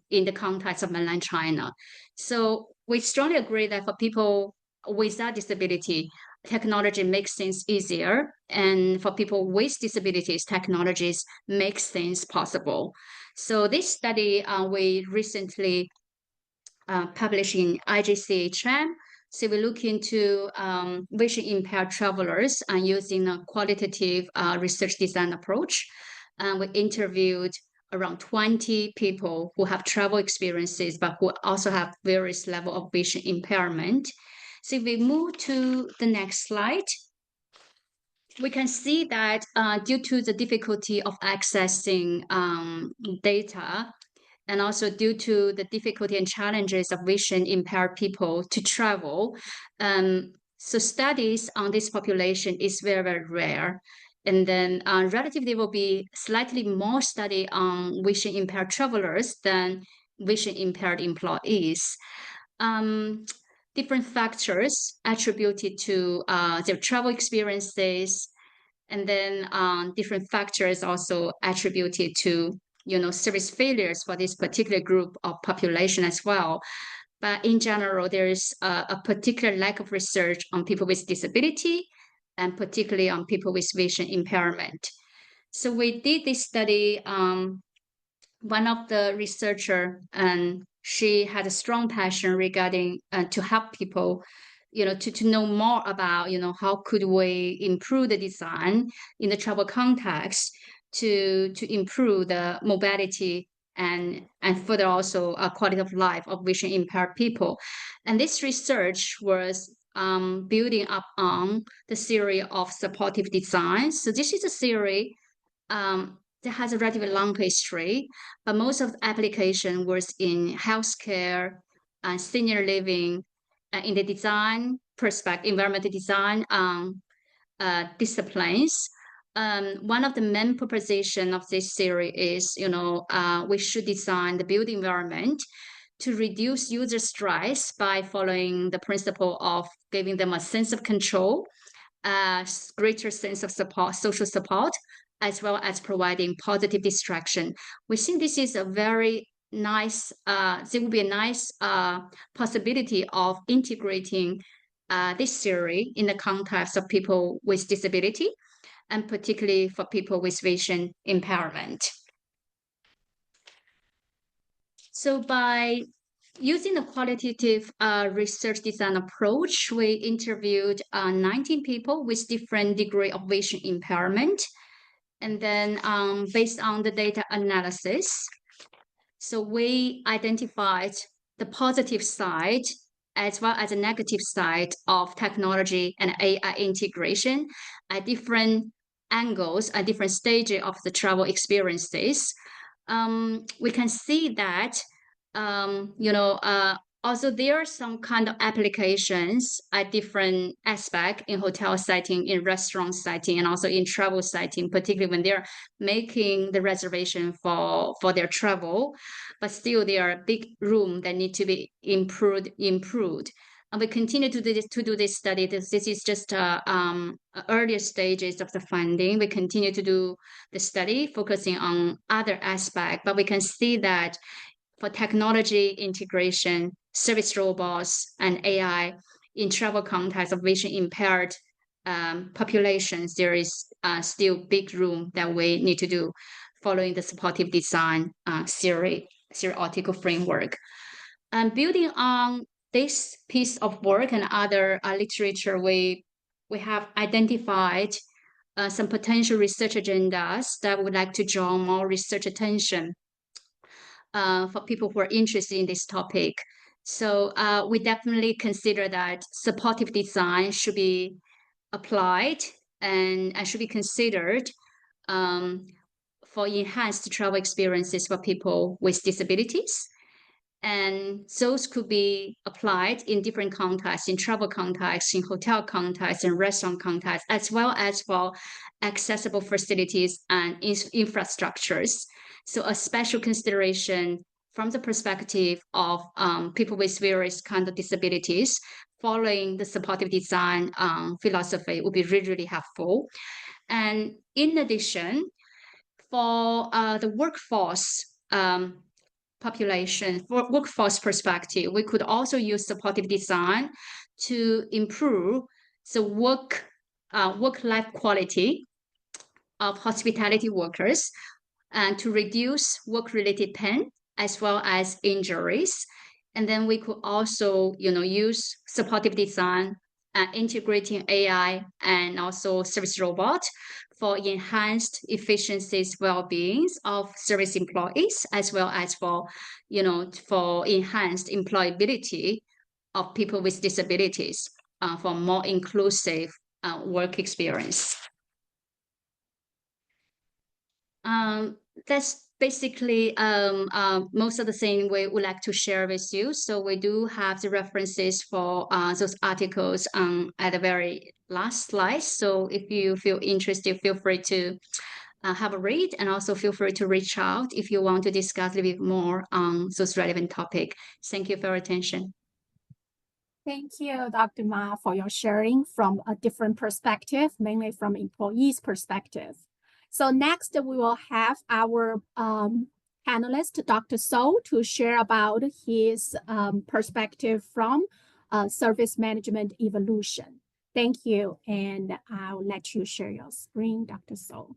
in the context of mainland China. So we strongly agree that for people without disability, technology makes things easier, and for people with disabilities, technologies makes things possible. So this study we recently published in IGCHM. So we look into vision impaired travelers and using a qualitative research design approach. We interviewed around 20 people who have travel experiences, but who also have various level of vision impairment. So if we move to the next slide, we can see that due to the difficulty of accessing data, and also due to the difficulty and challenges of vision impaired people to travel, so studies on this population is very, very rare. And then relatively will be slightly more study on vision impaired travelers than vision impaired employees. Different factors attributed to their travel experiences, and then different factors also attributed to service failures for this particular group of population as well. But in general, there is a particular lack of research on people with disability, and particularly on people with vision impairment. So we did this study. One of the researcher, and she had a strong passion regarding to help people to know more about, how could we improve the design in the travel context to improve the mobility and further also a quality of life of vision impaired people. And this research was building up on the theory of supportive design. So this is a theory that has a relatively long history, but most of the application was in healthcare and senior living, in the design perspective, environmental design disciplines. One of the main proposition of this theory is, we should design the built environment to reduce user stress by following the principle of giving them a sense of control, a greater sense of support, social support, as well as providing positive distraction. We think this is a very nice, there will be a nice possibility of integrating this theory in the context of people with disability, and particularly for people with vision impairment. So by using the qualitative research design approach, we interviewed 19 people with different degree of vision impairment. And then based on the data analysis, so we identified the positive side as well as the negative side of technology and AI integration at different angles, at different stages of the travel experiences. We can see that, also there are some kind of applications at different aspects in hotel setting, in restaurant setting, and also in travel setting, particularly when they're making the reservation for their travel, but still there are big room that need to be improved. And we continue to do this study. This is just earlier stages of the finding. We continue to do the study focusing on other aspects, but we can see that for technology integration, service robots, and AI in travel context of vision impaired populations, there is still big room that we need to do following the supportive design theoretical framework. And building on this piece of work and other literature, we have identified some potential research agendas that would like to draw more research attention for people who are interested in this topic. So we definitely consider that supportive design should be applied and should be considered for enhanced travel experiences for people with disabilities. And those could be applied in different contexts, in travel contexts, in hotel contexts, in restaurant contexts, as well as for accessible facilities and infrastructures. So a special consideration from the perspective of people with various kinds of disabilities, following the supportive design philosophy would be really, really helpful. And in addition, for the workforce population, for workforce perspective, we could also use supportive design to improve the work-life quality of hospitality workers and to reduce work-related pain as well as injuries. And then we could also, use supportive design, integrating AI and also service robot for enhanced efficiencies, well-beings of service employees, as well as for, for enhanced employability of people with disabilities, for more inclusive work experience. That's basically most of the thing we would like to share with you. So we do have the references for those articles at the very last slide. So if you feel interested, feel free to have a read, and also feel free to reach out if you want to discuss a little bit more on those relevant topics. Thank you for your attention. Thank you, Dr. Ma, for your sharing from a different perspective, mainly from employees' perspective. So next, we will have our panelist, Dr. So, to share about his perspective from service management evolution. Thank you, and I'll let you share your screen, Dr. So.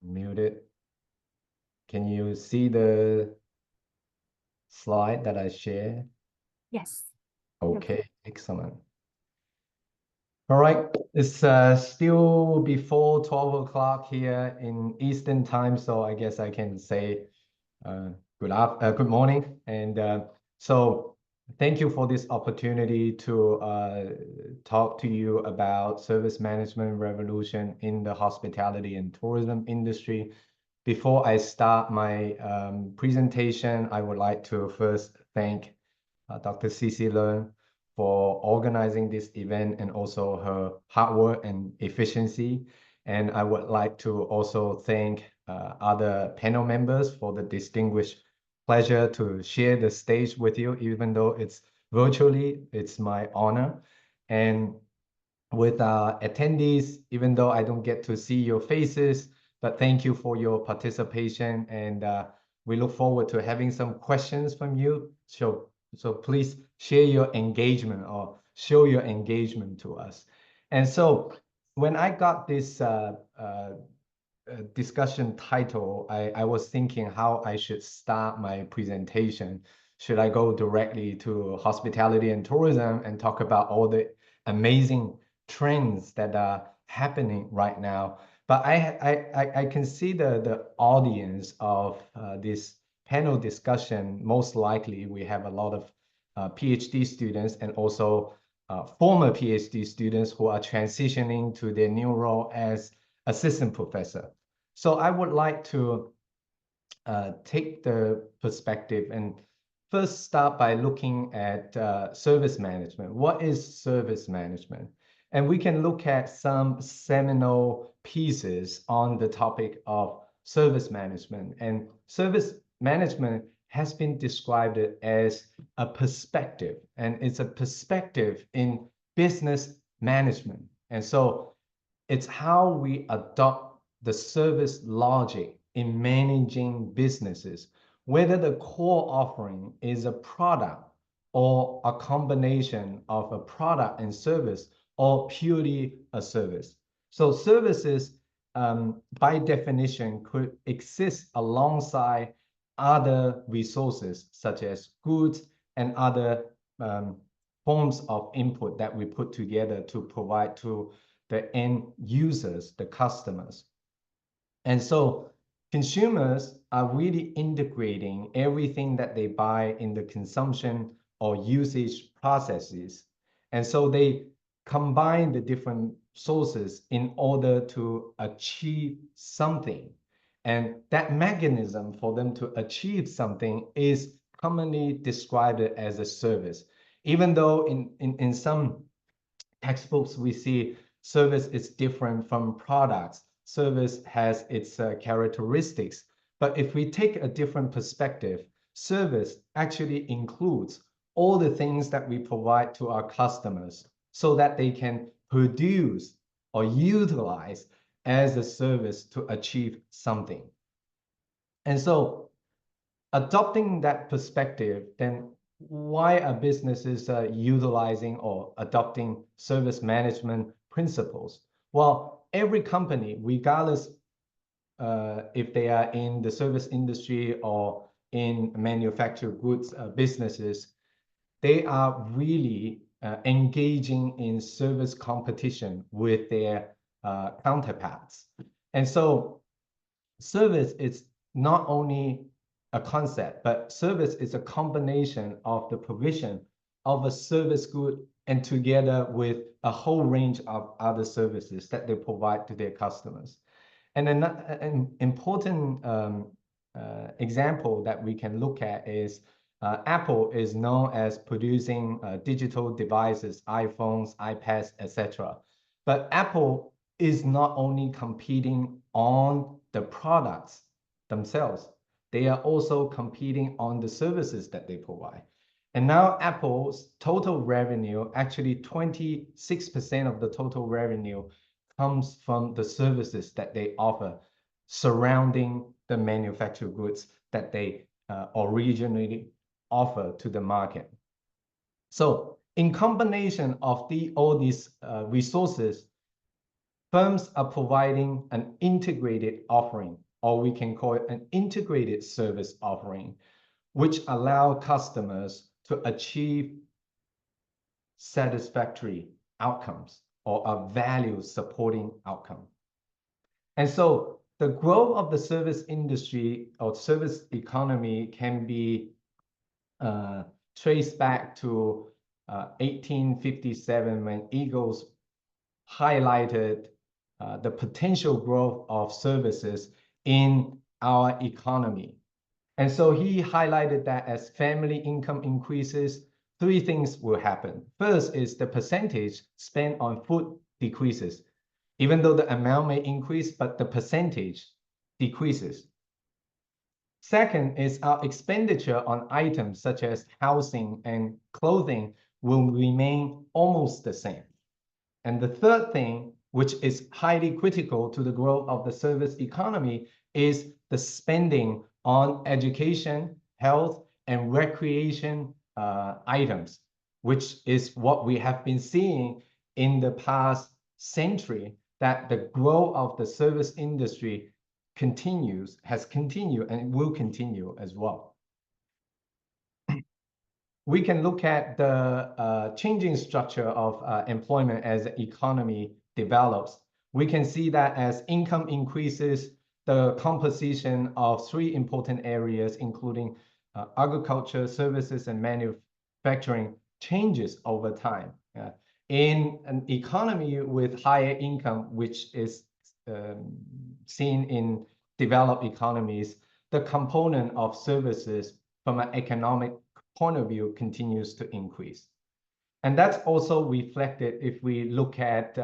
muted. Can you see the slide that I shared? Yes. Okay, excellent. All right, it's still before 12 o'clock here in Eastern time, so I guess I can say good morning. And so thank you for this opportunity to talk to you about service management revolution in the hospitality and tourism industry. Before I start my presentation, I would like to first thank Dr. Cici Leung for organizing this event and also her hard work and efficiency. And I would like to also thank other panel members for the distinguished pleasure to share the stage with you, even though it's virtually, it's my honor. And with our attendees, even though I don't get to see your faces, but thank you for your participation. And we look forward to having some questions from you. So please share your engagement or show your engagement to us. And so when I got this discussion title, I was thinking how I should start my presentation. Should I go directly to hospitality and tourism and talk about all the amazing trends that are happening right now? But I can see the audience of this panel discussion. Most likely we have a lot of PhD students and also former PhD students who are transitioning to their new role as assistant professor. So I would like to take the perspective and first start by looking at service management. What is service management? And we can look at some seminal pieces on the topic of service management. And service management has been described as a perspective, and it's a perspective in business management. And so it's how we adopt the service logic in managing businesses, whether the core offering is a product or a combination of a product and service or purely a service. So services, by definition, could exist alongside other resources such as goods and other forms of input that we put together to provide to the end users, the customers. And so consumers are really integrating everything that they buy in the consumption or usage processes. And so they combine the different sources in order to achieve something. And that mechanism for them to achieve something is commonly described as a service. Even though in some textbooks we see service is different from products, service has its characteristics. But if we take a different perspective, service actually includes all the things that we provide to our customers so that they can produce or utilize as a service to achieve something. And so adopting that perspective, then why are businesses utilizing or adopting service management principles? Well, every company, regardless if they are in the service industry or in manufactured goods businesses, they are really engaging in service competition with their counterparts. And so service is not only a concept, but service is a combination of the provision of a service good and together with a whole range of other services that they provide to their customers. And an important example that we can look at is Apple is known as producing digital devices, iPhones, iPads, etc. But Apple is not only competing on the products themselves, they are also competing on the services that they provide. And now Apple's total revenue, actually 26% of the total revenue comes from the services that they offer surrounding the manufactured goods that they originally offer to the market. So in combination of all these resources, Firms are providing an integrated offering, or we can call it an integrated service offering, which allow customers to achieve satisfactory outcomes or a value supporting outcome. And so the growth of the service industry or service economy can be traced back to 1857 when Eagles highlighted the potential growth of services in our economy. And so he highlighted that as family income increases, three things will happen. First is the percentage spent on food decreases, even though the amount may increase, but the percentage decreases. Second is our expenditure on items such as housing and clothing will remain almost the same. And the third thing, which is highly critical to the growth of the service economy, is the spending on education, health, and recreation items, which is what we have been seeing in the past century, that the growth of the service industry has continued, and will continue as well. We can look at the changing structure of employment as the economy develops. We can see that as income increases, the composition of three important areas, including agriculture, services, and manufacturing, changes over time. In an economy with higher income, which is seen in developed economies, the component of services from an economic point of view continues to increase. And that's also reflected if we look at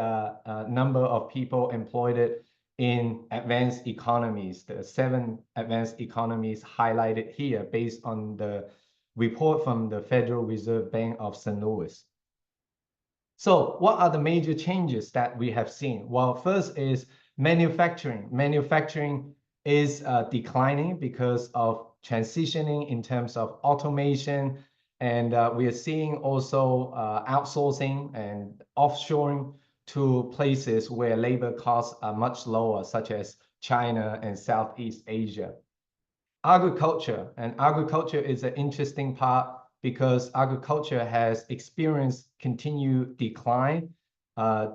number of people employed in advanced economies, the 7 advanced economies highlighted here based on the report from the Federal Reserve Bank of St. Louis. So what are the major changes that we have seen? Well, first is manufacturing. Manufacturing is declining because of transitioning in terms of automation, and we are seeing also outsourcing and offshoring to places where labor costs are much lower, such as China and Southeast Asia. Agriculture is an interesting part because agriculture has experienced continued decline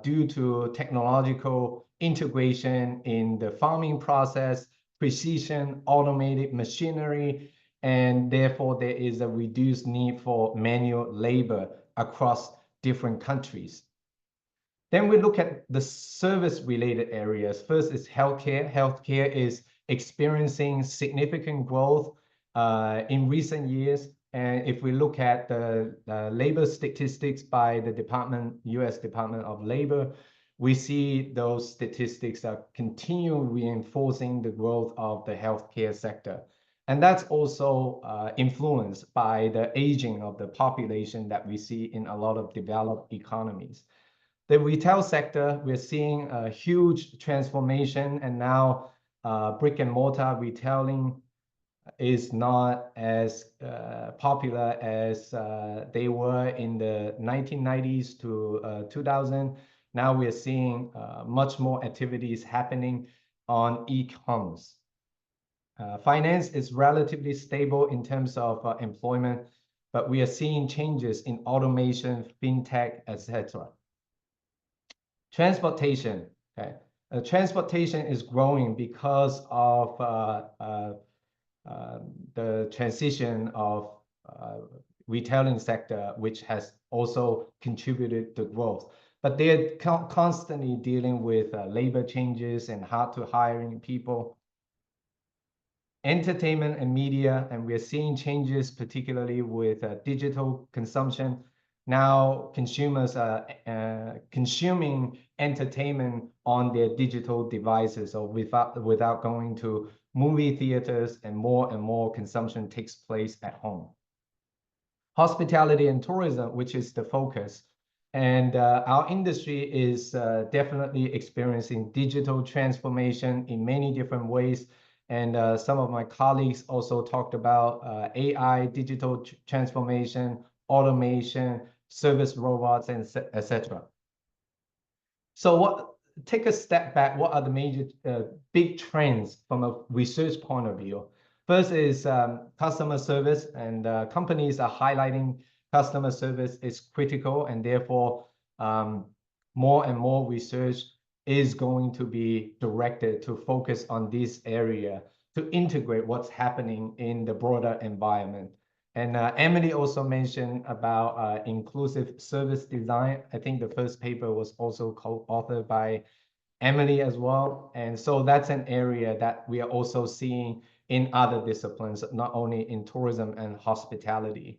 due to technological integration in the farming process, precision, automated machinery, and therefore there is a reduced need for manual labor across different countries. Then we look at the service-related areas. First is healthcare. Healthcare is experiencing significant growth in recent years. And if we look at the labor statistics by the US Department of Labor, we see those statistics are continuing reinforcing the growth of the healthcare sector. And that's also influenced by the aging of the population that we see in a lot of developed economies. The retail sector, we're seeing a huge transformation, and now brick and mortar retailing is not as popular as they were in the 1990s to 2000. Now we're seeing much more activities happening on e-commerce. Finance is relatively stable in terms of employment, but we are seeing changes in automation, fintech, etc. Transportation. Okay. Transportation is growing because of the transition of retailing sector, which has also contributed to growth. But they're constantly dealing with labor changes and hard to hiring people. Entertainment and media, and we're seeing changes, particularly with digital consumption. Now consumers are consuming entertainment on their digital devices, or without going to movie theaters, and more consumption takes place at home. Hospitality and tourism, which is the focus. And our industry is definitely experiencing digital transformation in many different ways. And some of my colleagues also talked about AI, digital transformation, automation, service robots, and etc. So take a step back. What are the major big trends from a research point of view? First is customer service, and companies are highlighting customer service is critical, and therefore more and more research is going to be directed to focus on this area to integrate what's happening in the broader environment. And Emily also mentioned about inclusive service design. I think the first paper was also co-authored by Emily as well. And so that's an area that we are also seeing in other disciplines, not only in tourism and hospitality.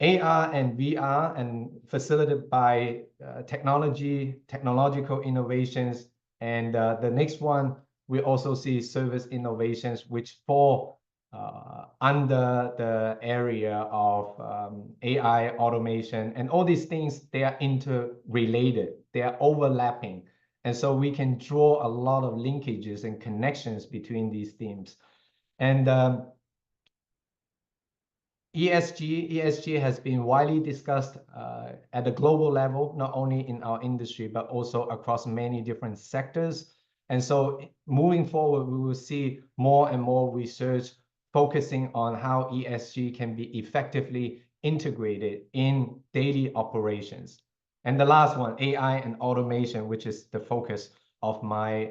AR and VR, and facilitated by technological innovations. And the next one, we also see service innovations, which fall under the area of AI, automation, and all these things, they are interrelated, they are overlapping. And so we can draw a lot of linkages and connections between these themes. And ESG has been widely discussed at a global level, not only in our industry, but also across many different sectors. And so moving forward, we will see more and more research focusing on how ESG can be effectively integrated in daily operations. And the last one, AI and automation, which is the focus of my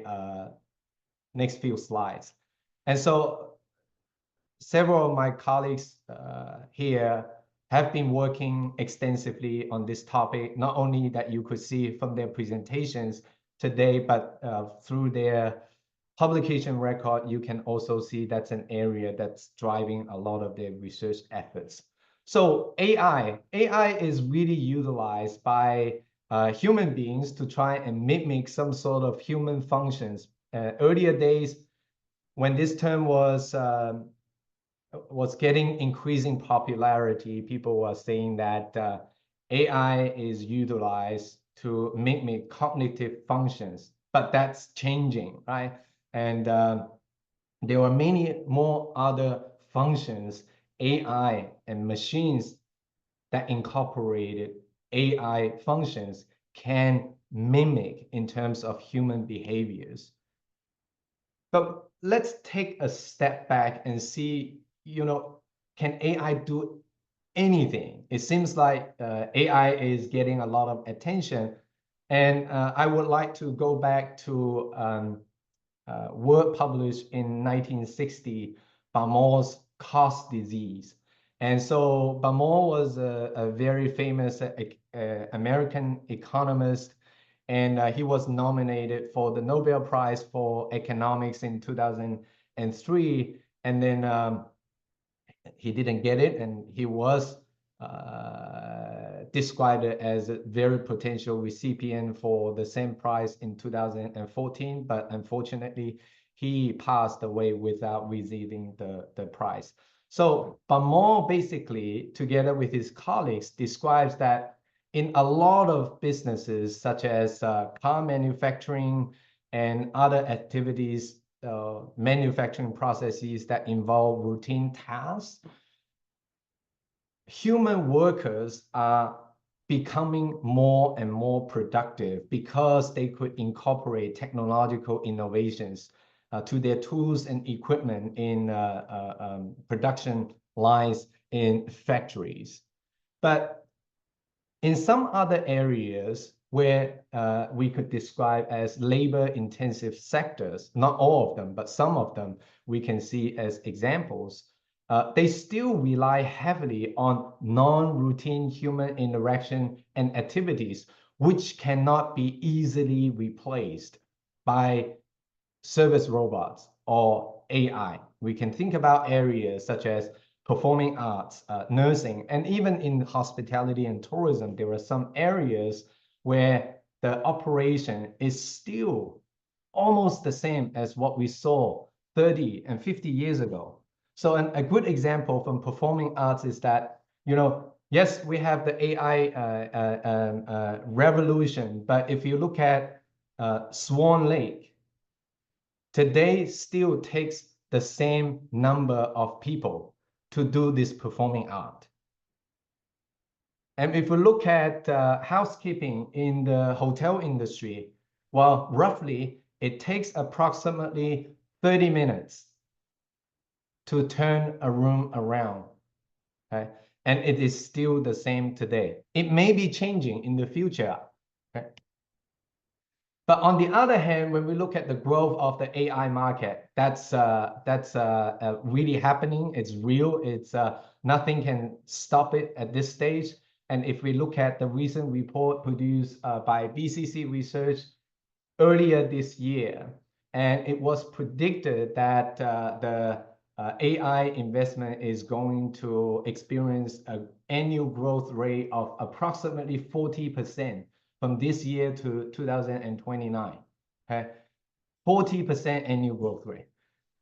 next few slides. And so several of my colleagues here have been working extensively on this topic, not only that you could see from their presentations today, but through their publication record, you can also see that's an area that's driving a lot of their research efforts. So AI is really utilized by human beings to try and mimic some sort of human functions. Earlier days, when this term was getting increasing popularity, people were saying that AI is utilized to mimic cognitive functions, but that's changing, right? And there are many more other functions, AI and machines that incorporated AI functions can mimic in terms of human behaviors. But let's take a step back and see, can AI do anything? It seems like AI is getting a lot of attention. And I would like to go back to work published in 1960, Balmer's cost disease. And so Balmer was a very famous American economist, and he was nominated for the Nobel Prize for Economics in 2003. And then he didn't get it, and he was described as a very potential recipient for the same prize in 2014, but unfortunately, he passed away without receiving the prize. So Balmer basically, together with his colleagues, describes that in a lot of businesses, such as car manufacturing and other activities, manufacturing processes that involve routine tasks, human workers are becoming more and more productive because they could incorporate technological innovations to their tools and equipment in production lines in factories. But in some other areas where we could describe as labor-intensive sectors, not all of them, but some of them we can see as examples, they still rely heavily on non-routine human interaction and activities, which cannot be easily replaced by service robots or AI. We can think about areas such as performing arts, nursing, and even in hospitality and tourism, there are some areas where the operation is still almost the same as what we saw 30 and 50 years ago. So a good example from performing arts is that, yes, we have the AI revolution, but if you look at Swan Lake, today still takes the same number of people to do this performing art. And if we look at housekeeping in the hotel industry, Well, roughly, it takes approximately 30 minutes to turn a room around. Okay? And it is still the same today. It may be changing in the future. Okay? But on the other hand, when we look at the growth of the AI market, that's really happening. It's real. It's nothing can stop it at this stage. And if we look at the recent report produced by BCC Research earlier this year, and it was predicted that the AI investment is going to experience an annual growth rate of approximately 40% from this year to 2029. Okay, 40% annual growth rate.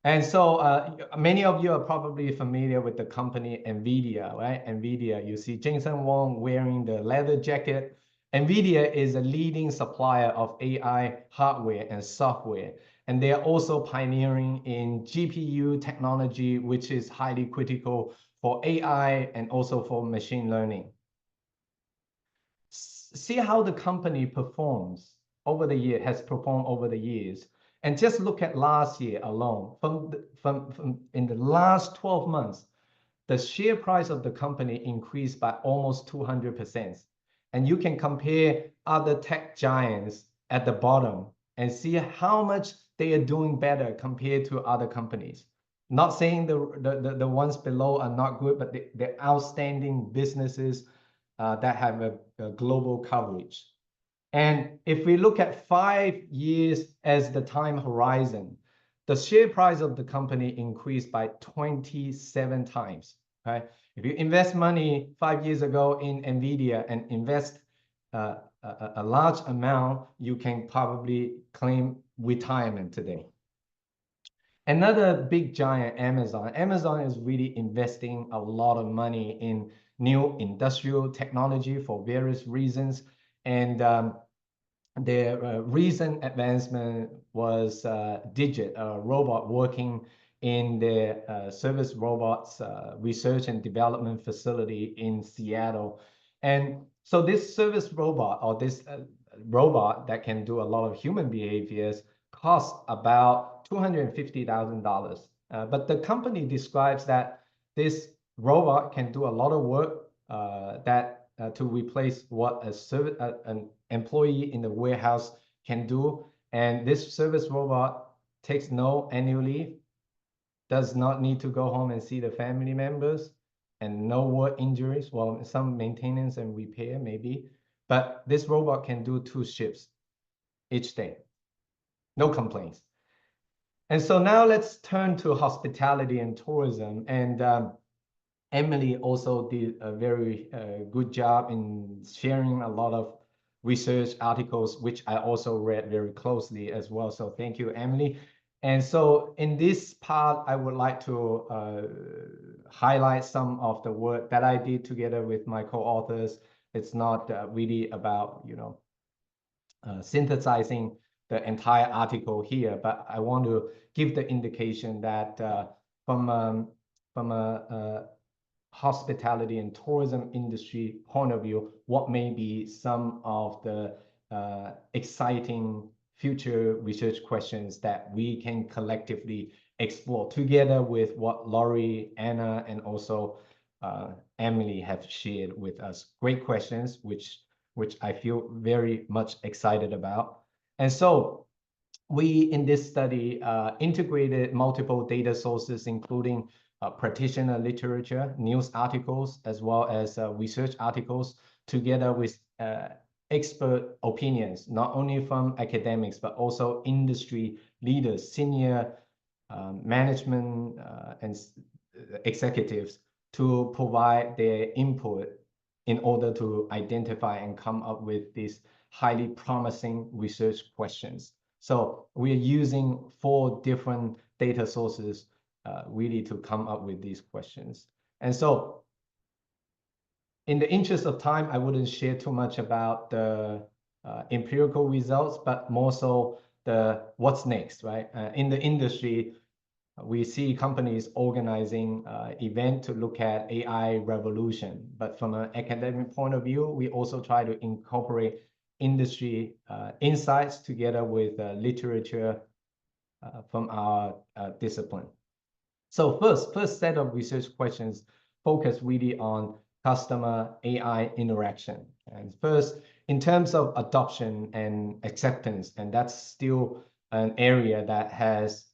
And so many of you are probably familiar with the company NVIDIA, right? NVIDIA, you see Jensen Huang wearing the leather jacket. NVIDIA is a leading supplier of AI hardware and software. And they are also pioneering in GPU technology, which is highly critical for AI and also for machine learning. See how the company performs over the year, has performed over the years. And just look at last year alone. From in the last 12 months, the share price of the company increased by almost 200%. And you can compare other tech giants at the bottom and see how much they are doing better compared to other companies. Not saying the ones below are not good, but they're outstanding businesses that have a global coverage. And if we look at 5 years as the time horizon, the share price of the company increased by 27 times. Okay? If you invest money 5 years ago in NVIDIA and invest a large amount, you can probably claim retirement today. Another big giant, Amazon. Amazon is really investing a lot of money in new industrial technology for various reasons. And their recent advancement was Digit, a robot working in their service robots research and development facility in Seattle. And so this service robot, or this robot that can do a lot of human behaviors, costs about $250,000. But the company describes that this robot can do a lot of work to replace what an employee in the warehouse can do. And this service robot takes no annual leave, does not need to go home and see the family members, and no work injuries. Well, some maintenance and repair maybe, but this robot can do 2 shifts each day. No complaints. And so now let's turn to hospitality and tourism. And Emily also did a very good job in sharing a lot of research articles, which I also read very closely as well. So thank you, Emily. And so in this part, I would like to highlight some of the work that I did together with my co-authors. It's not really about, synthesizing the entire article here, but I want to give the indication that from a hospitality and tourism industry point of view, what may be some of the exciting future research questions that we can collectively explore together with what Laurie, Anna, and also Emily have shared with us. Great questions, which I feel very much excited about. And so we, in this study, integrated multiple data sources, including practitioner literature, news articles, as well as research articles, together with expert opinions, not only from academics, but also industry leaders, senior management and executives, to provide their input in order to identify and come up with these highly promising research questions. So we're using 4 different data sources really to come up with these questions. And so in the interest of time, I wouldn't share too much about the empirical results, but more so the what's next, right? In the industry, we see companies organizing event to look at AI revolution. But from an academic point of view, we also try to incorporate industry insights together with literature from our discipline. So first set of research questions focus really on customer AI interaction. And first, in terms of adoption and acceptance, and that's still an area that has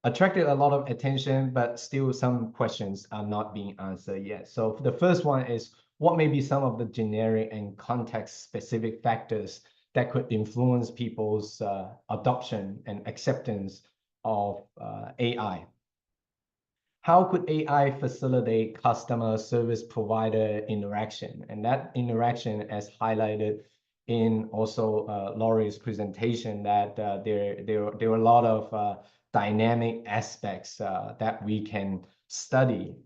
attracted a lot of attention, but still some questions are not being answered yet. So the first one is, what may be some of the generic and context-specific factors that could influence people's adoption and acceptance of AI? How could AI facilitate customer service provider interaction? And that interaction, as highlighted in also Laurie's presentation, that there are a lot of dynamic aspects that we can study.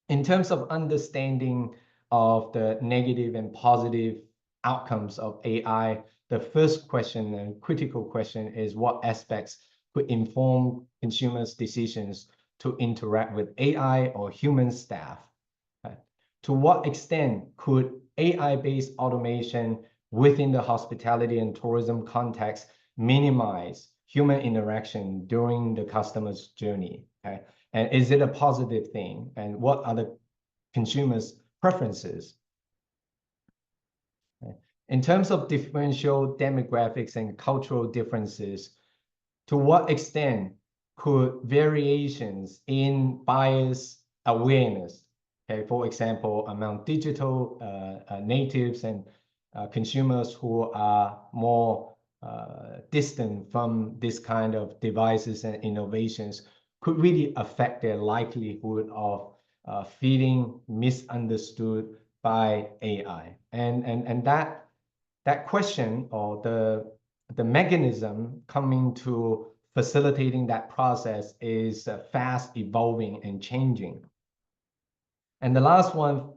In terms of understanding of the negative and positive outcomes of AI, the first question and critical question is what aspects could inform consumers' decisions to interact with AI or human staff? To what extent could AI-based automation within the hospitality and tourism context minimize human interaction during the customer's journey? Okay? And is it a positive thing? And what are the consumers' preferences? Okay. In terms of differential demographics and cultural differences, to what extent could variations in bias awareness, okay, for example, among digital natives and consumers who are more distant from this kind of devices and innovations, could really affect their likelihood of feeling misunderstood by AI. And that question, or the mechanism coming to facilitating that process, is fast evolving and changing. And the last one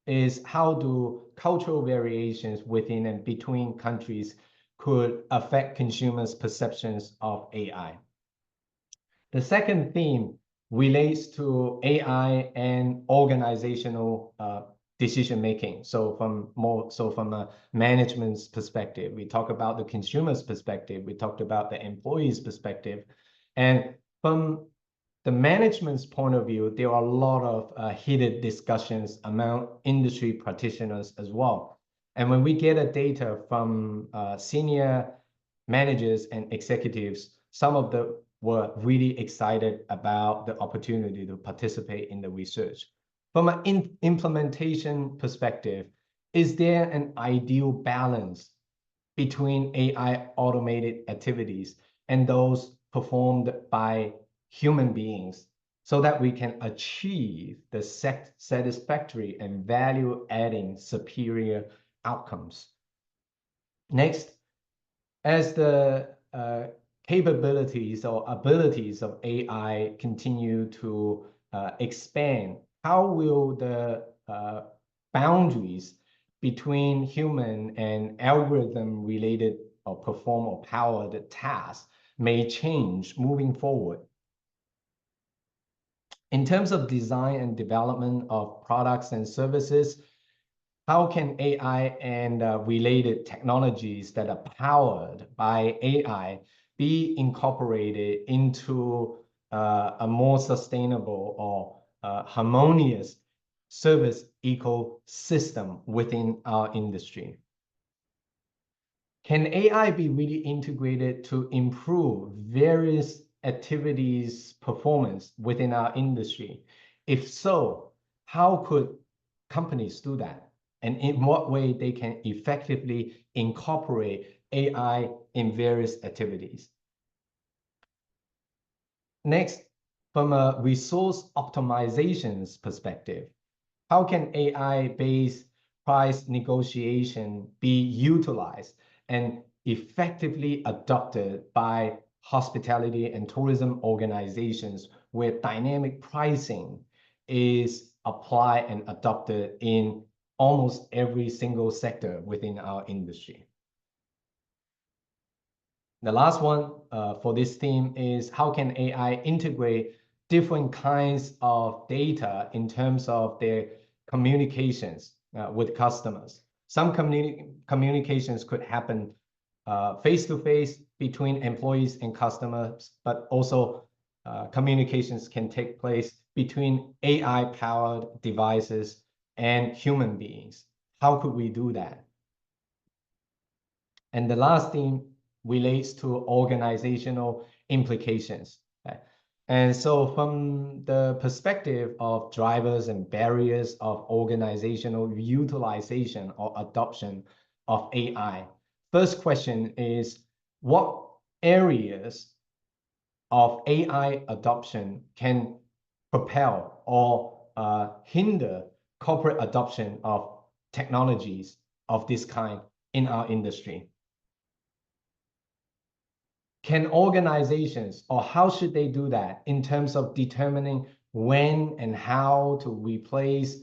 is, how do cultural variations within and between countries could affect consumers' perceptions of AI? The second theme relates to AI and organizational decision-making. So from a management's perspective, we talk about the consumer's perspective, we talked about the employee's perspective. And from the management's point of view, there are a lot of heated discussions among industry practitioners as well. And when we get data from senior managers and executives, some of them were really excited about the opportunity to participate in the research. From an implementation perspective, is there an ideal balance between AI automated activities and those performed by human beings, so that we can achieve the satisfactory and value-adding superior outcomes? Next, as the capabilities or abilities of AI continue to expand, how will the boundaries between human and algorithm-related or perform or powered tasks may change moving forward? In terms of design and development of products and services, how can AI and related technologies that are powered by AI be incorporated into a more sustainable or harmonious service ecosystem within our industry? Can AI be really integrated to improve various activities performance within our industry? If so, how could companies do that? And in what way they can effectively incorporate AI in various activities? Next, from a resource optimizations perspective, how can AI-based price negotiation be utilized and effectively adopted by hospitality and tourism organizations, where dynamic pricing is applied and adopted in almost every single sector within our industry? The last one for this theme is, how can AI integrate different kinds of data in terms of their communications with customers? Some communications could happen face-to-face between employees and customers, but also communications can take place between AI-powered devices and human beings. How could we do that? And the last thing relates to organizational implications. Okay? And so from the perspective of drivers and barriers of organizational utilization or adoption of AI, first question is, what areas of AI adoption can propel or hinder corporate adoption of technologies of this kind in our industry? Can organizations, or how should they do that in terms of determining when and how to replace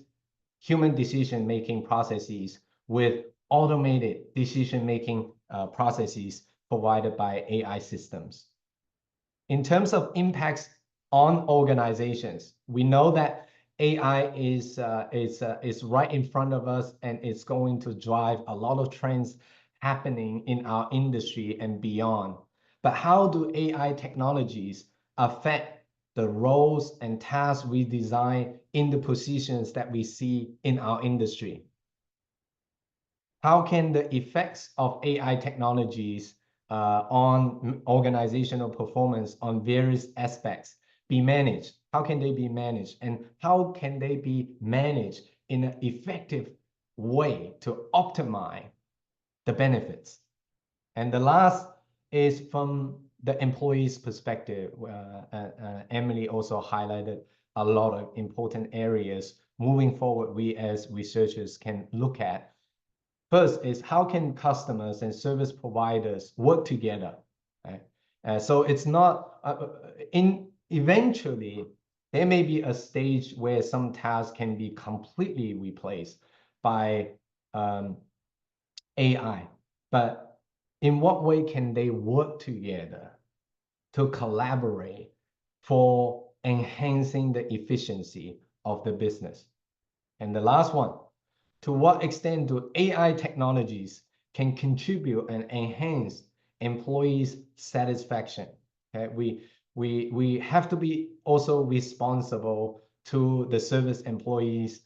human decision-making processes with automated decision-making processes provided by AI systems? In terms of impacts on organizations, we know that AI is right in front of us, and it's going to drive a lot of trends happening in our industry and beyond. But how do AI technologies affect the roles and tasks we design in the positions that we see in our industry? How can the effects of AI technologies on organizational performance on various aspects be managed? How can they be managed? And how can they be managed in an effective way to optimize the benefits? And the last is from the employee's perspective. Emily also highlighted a lot of important areas moving forward we as researchers can look at. First is, how can customers and service providers work together? Right? So it's not, eventually, there may be a stage where some tasks can be completely replaced by AI, but in what way can they work together to collaborate for enhancing the efficiency of the business? And the last one, to what extent do AI technologies can contribute and enhance employees' satisfaction? Okay? We have to be also responsible to the service employees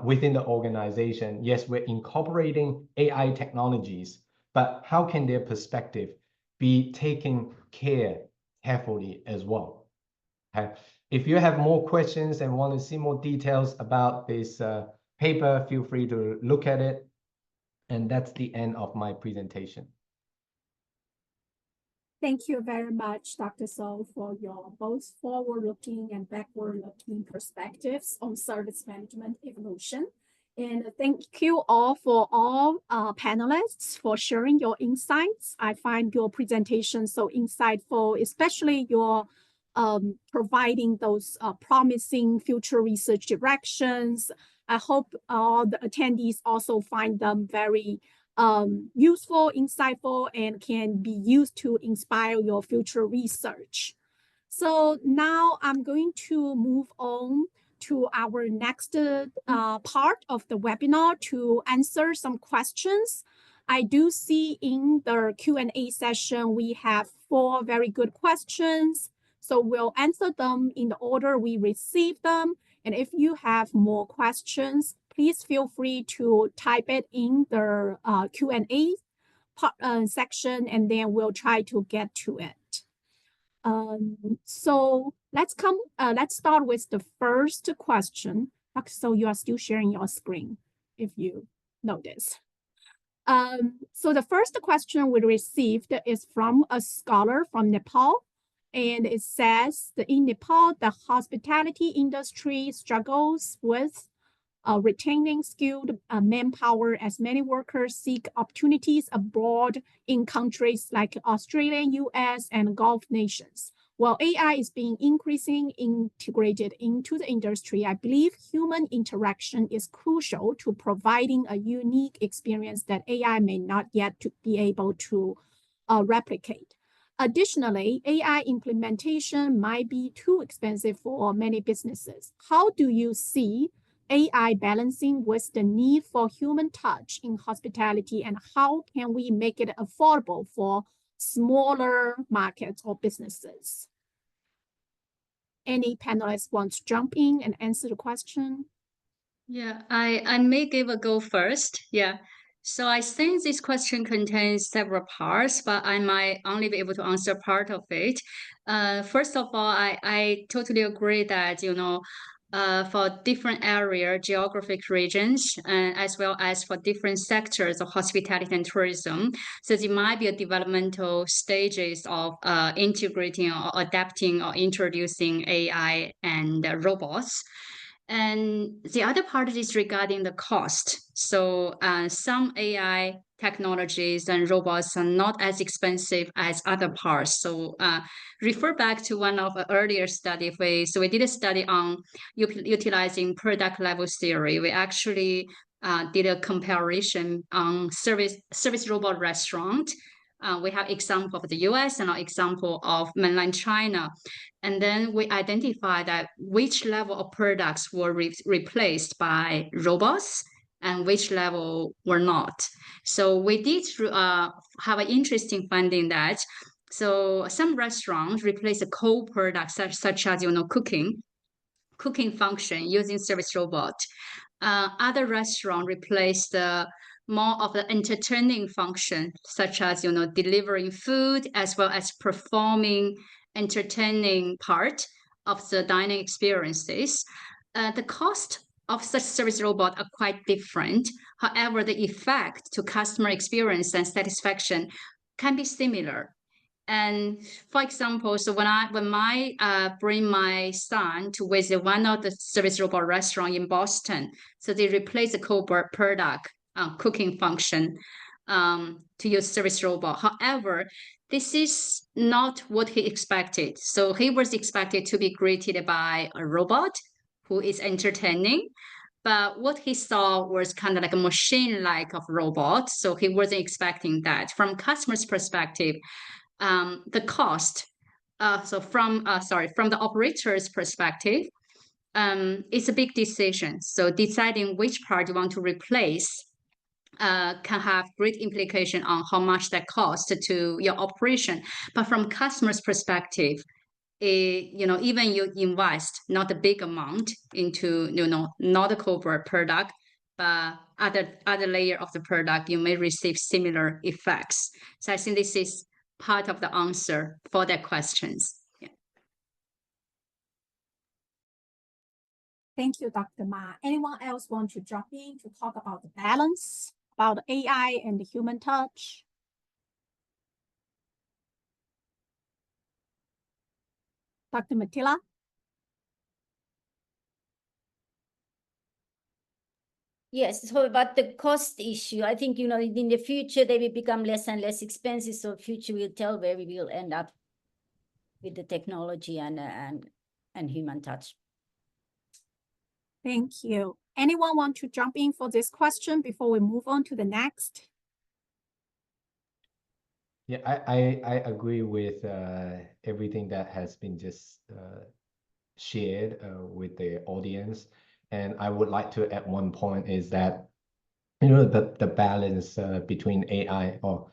within the organization. Yes, we're incorporating AI technologies, but how can their perspective be taken care carefully as well? Okay. If you have more questions and want to see more details about this paper, feel free to look at it. And that's the end of my presentation. Thank you very much, Dr. So, for your both forward-looking and backward-looking perspectives on service management evolution. And thank you all for all panelists for sharing your insights. I find your presentation so insightful, especially your providing those promising future research directions. I hope all the attendees also find them very useful, insightful, and can be used to inspire your future research. So now I'm going to move on to our next part of the webinar to answer some questions. I do see in the Q&A session, we have 4 very good questions. So we'll answer them in the order we receive them. And if you have more questions, please feel free to type it in the Q&A section, and then we'll try to get to it. So let's start with the first question. So you are still sharing your screen, if you notice. So the first question we received is from a scholar from Nepal. And it says that in Nepal, the hospitality industry struggles with retaining skilled manpower as many workers seek opportunities abroad in countries like Australia, US, and Gulf nations. While AI is being increasingly integrated into the industry, I believe human interaction is crucial to providing a unique experience that AI may not yet be able to replicate. Additionally, AI implementation might be too expensive for many businesses. How do you see AI balancing with the need for human touch in hospitality, and how can we make it affordable for smaller markets or businesses? Any panelists want to jump in and answer the question? Yeah, I may give a go first. Yeah. So I think this question contains several parts, but I might only be able to answer part of it. First of all, I totally agree that, for different area, geographic regions, as well as for different sectors of hospitality and tourism, so there might be a developmental stages of integrating or adapting or introducing AI and robots. And the other part is regarding the cost. So some AI technologies and robots are not as expensive as other parts. So refer back to one of the earlier study. So we did a study on utilizing product level theory. We actually did a comparison on service robot restaurant. We have example of the US and an example of mainland China. And then we identify that which level of products were replaced by robots and which level were not. So we did have an interesting finding that so some restaurants replace a core product such as cooking function using service robot. Other restaurants replace the more of the entertaining function, such as delivering food as well as performing entertaining part of the dining experiences. The cost of such service robot are quite different. However, the effect to customer experience and satisfaction can be similar. And for example, so when I bring my son to visit one of the service robot restaurant in Boston, so they replace the core product cooking function to use service robot. However, this is not what he expected. So he was expected to be greeted by a robot who is entertaining. But what he saw was kind of like a machine-like of robot. So he wasn't expecting that. From customer's perspective, the cost, from the operator's perspective, it's a big decision. So deciding which part you want to replace can have great implication on how much that costs to your operation. But from customer's perspective, even you invest not a big amount into, not a core product, but other layer of the product, you may receive similar effects. So I think this is part of the answer for their questions. Yeah. Thank you, Dr. Ma. Anyone else want to jump in to talk about the balance, about AI and the human touch? Dr. Mattila? Yes, so about the cost issue, I think, in the future, they will become less and less expensive. So future will tell where we will end up with the technology and human touch. Thank you. Anyone want to jump in for this question before we move on to the next? Yeah, I agree with everything that has been just shared with the audience. And I would like to add one point is that, the balance between AI or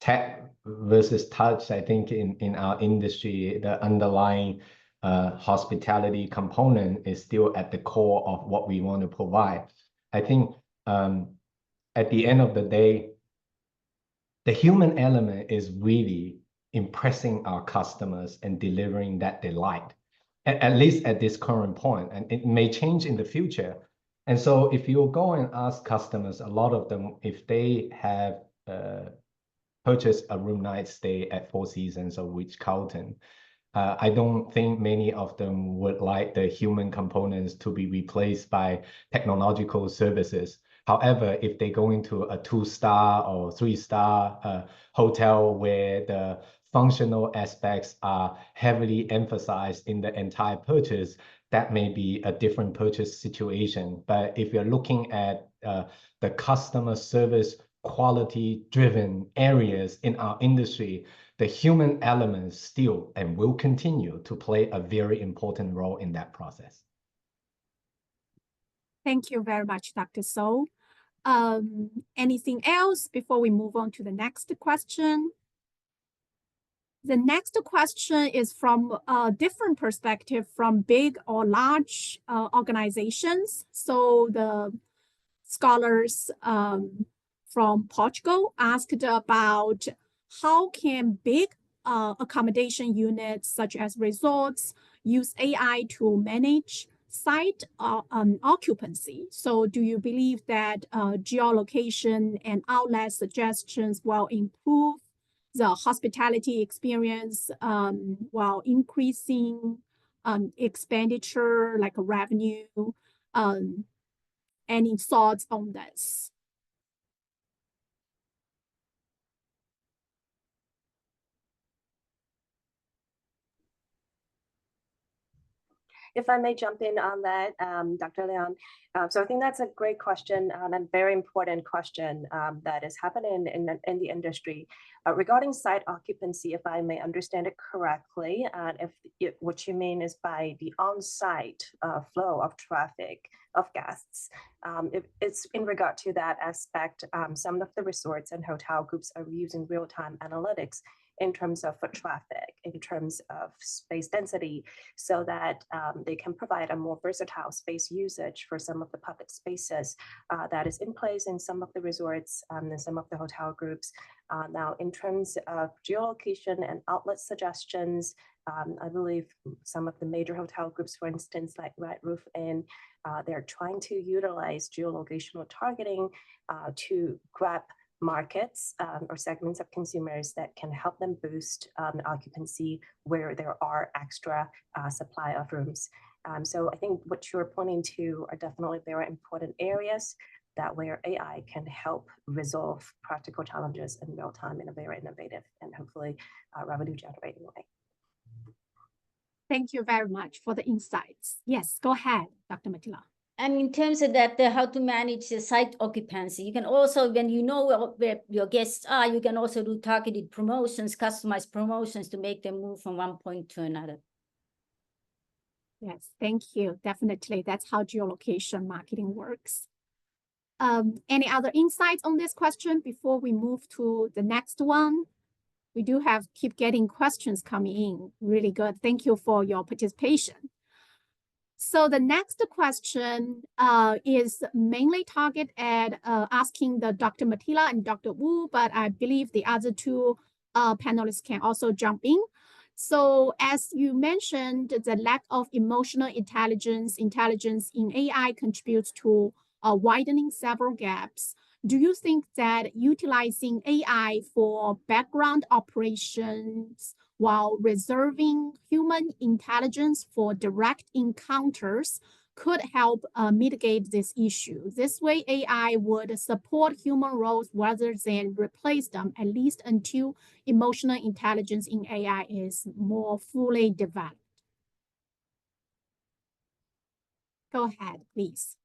tech versus touch, I think in our industry, the underlying hospitality component is still at the core of what we want to provide. I think at the end of the day, the human element is really impressing our customers and delivering that delight, at least at this current point, and it may change in the future. And so if you go and ask customers, a lot of them, if they have purchased a room night stay at Four Seasons or Ritz-Carlton, I don't think many of them would like the human components to be replaced by technological services. However, if they go into a 2-star or 3-star hotel where the functional aspects are heavily emphasized in the entire purchase, that may be a different purchase situation. But if you're looking at the customer service quality-driven areas in our industry, the human elements still and will continue to play a very important role in that process. Thank you very much, Dr. So. Anything else before we move on to the next question? The next question is from a different perspective from big or large organizations. So the scholars from Portugal asked about how can big accommodation units such as resorts use AI to manage site occupancy. So do you believe that geolocation and outlet suggestions will improve the hospitality experience while increasing expenditure like revenue? Any thoughts on this? If I may jump in on that, Dr. Liang. So I think that's a great question and a very important question that is happening in the industry. Regarding site occupancy, if I may understand it correctly, what you mean is by the on-site flow of traffic of guests, it's in regard to that aspect, some of the resorts and hotel groups are using real-time analytics in terms of foot traffic, in terms of space density, so that they can provide a more versatile space usage for some of the public spaces that is in place in some of the resorts and some of the hotel groups. Now, in terms of geolocation and outlet suggestions, I believe some of the major hotel groups, for instance, like Red Roof Inn, they're trying to utilize geolocational targeting to grab markets or segments of consumers that can help them boost occupancy where there are extra supply of rooms. So I think what you're pointing to are definitely very important areas that where AI can help resolve practical challenges in real time in a very innovative and hopefully revenue generating way. Thank you very much for the insights. Yes, go ahead, Dr. Mattila. And in terms of that, how to manage the site occupancy, you can also, when you know where your guests are, you can also do targeted promotions, customized promotions to make them move from one point to another. Yes, thank you. Definitely, that's how geolocation marketing works. Any other insights on this question before we move to the next one? We do keep getting questions coming in. Really good. Thank you for your participation. So the next question is mainly targeted at asking the Dr. Mattila and Dr. Wu, but I believe the other two panelists can also jump in. So as you mentioned, the lack of emotional intelligence in AI contributes to widening several gaps. Do you think that utilizing AI for background operations while reserving human intelligence for direct encounters could help mitigate this issue? This way, AI would support human roles rather than replace them, at least until emotional intelligence in AI is more fully developed. Go ahead, please.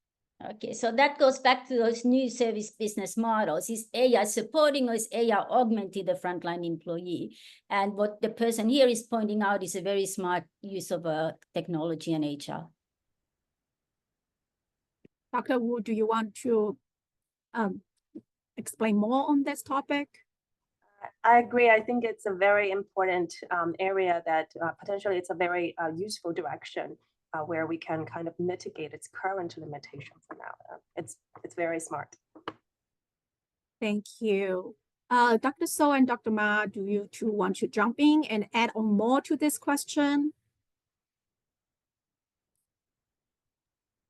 Okay, so that goes back to those new service business models. Is AI supporting or is AI augmenting the frontline employee? And what the person here is pointing out is a very smart use of technology and HR. Dr. Wu, do you want to explain more on this topic? I agree. I think it's a very important area that potentially it's a very useful direction where we can kind of mitigate its current limitation for now. It's very smart. Thank you. Dr. So and Dr. Ma, do you two want to jump in and add on more to this question?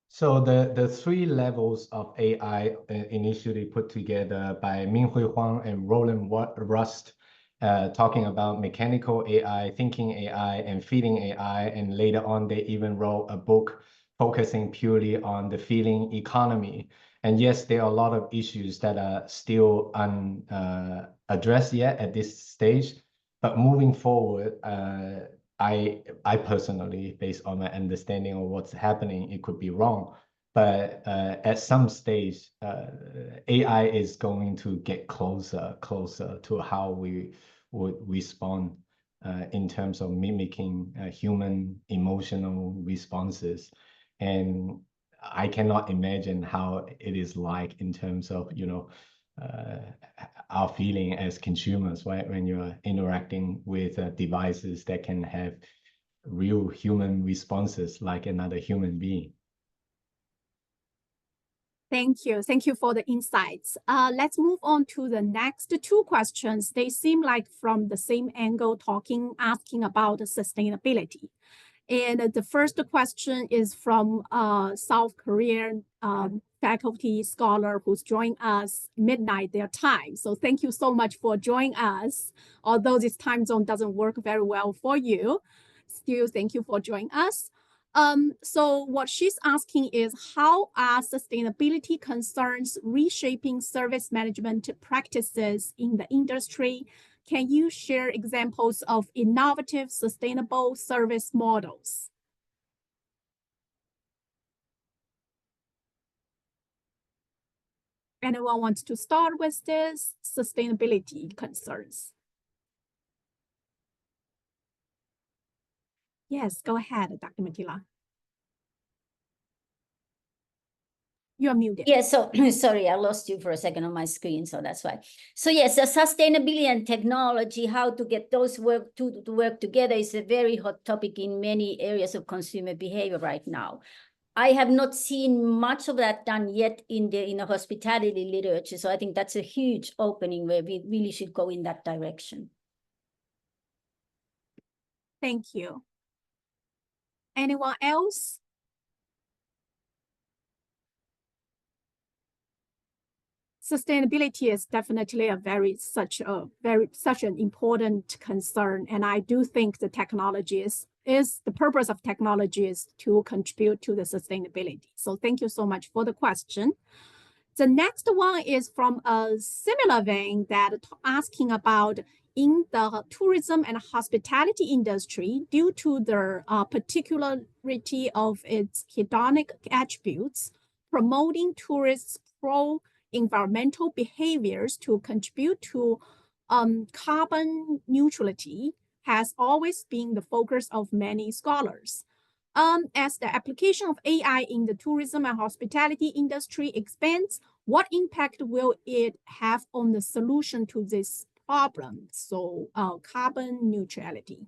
So the three levels of AI initially put together by Minghui Huang and Roland Rust, talking about mechanical AI, thinking AI, and feeling AI. And later on, they even wrote a book focusing purely on the feeling economy. And yes, there are a lot of issues that are still unaddressed yet at this stage. But moving forward, I personally, based on my understanding of what's happening, it could be wrong. But at some stage, AI is going to get closer to how we would respond in terms of mimicking human emotional responses. And I cannot imagine how it is like in terms of, our feeling as consumers, right? When you're interacting with devices that can have real human responses like another human being. Thank you. Thank you for the insights. Let's move on to the next two questions. They seem like from the same angle, asking about sustainability. And the first question is from South Korean faculty scholar who's joined us midnight their time. So thank you so much for joining us. Although this time zone doesn't work very well for you, still thank you for joining us. So what she's asking is, how are sustainability concerns reshaping service management practices in the industry? Can you share examples of innovative, sustainable service models? Anyone wants to start with this sustainability concerns? Yes, go ahead, Dr. Matila. You're muted. Yeah, so sorry, I lost you for a second on my screen, so that's why. So yes, the sustainability and technology, how to get those to work together is a very hot topic in many areas of consumer behavior right now. I have not seen much of that done yet in the hospitality literature, so I think that's a huge opening where we really should go in that direction. Thank you. Anyone else? Sustainability is definitely such an important concern, and I do think the technology is the purpose of technology is to contribute to the sustainability. So thank you so much for the question. The next one is from a similar vein, that asking about in the tourism and hospitality industry, due to the particularity of its hedonic attributes, promoting tourists' pro-environmental behaviors to contribute to carbon neutrality has always been the focus of many scholars. As the application of AI in the tourism and hospitality industry expands, what impact will it have on the solution to this problem? So carbon neutrality.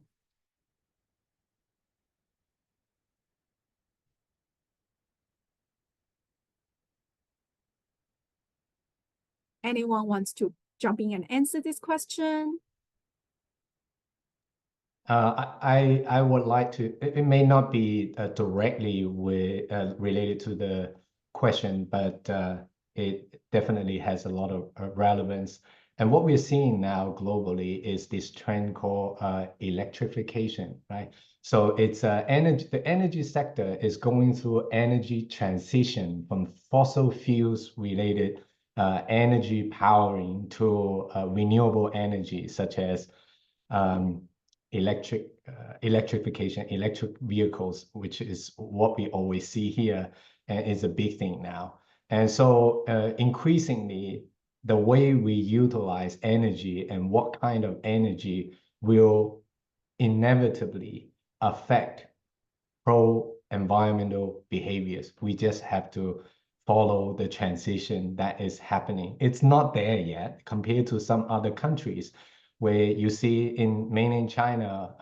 Anyone wants to jump in and answer this question? I would like to, it may not be directly related to the question, but it definitely has a lot of relevance. And what we're seeing now globally is this trend called electrification, right? So it's the energy sector is going through energy transition from fossil fuels related energy powering to renewable energy, such as electrification, electric vehicles, which is what we always see here, and is a big thing now. And so increasingly, the way we utilize energy and what kind of energy will inevitably affect pro-environmental behaviors. We just have to follow the transition that is happening. It's not there yet compared to some other countries where you see in mainland China,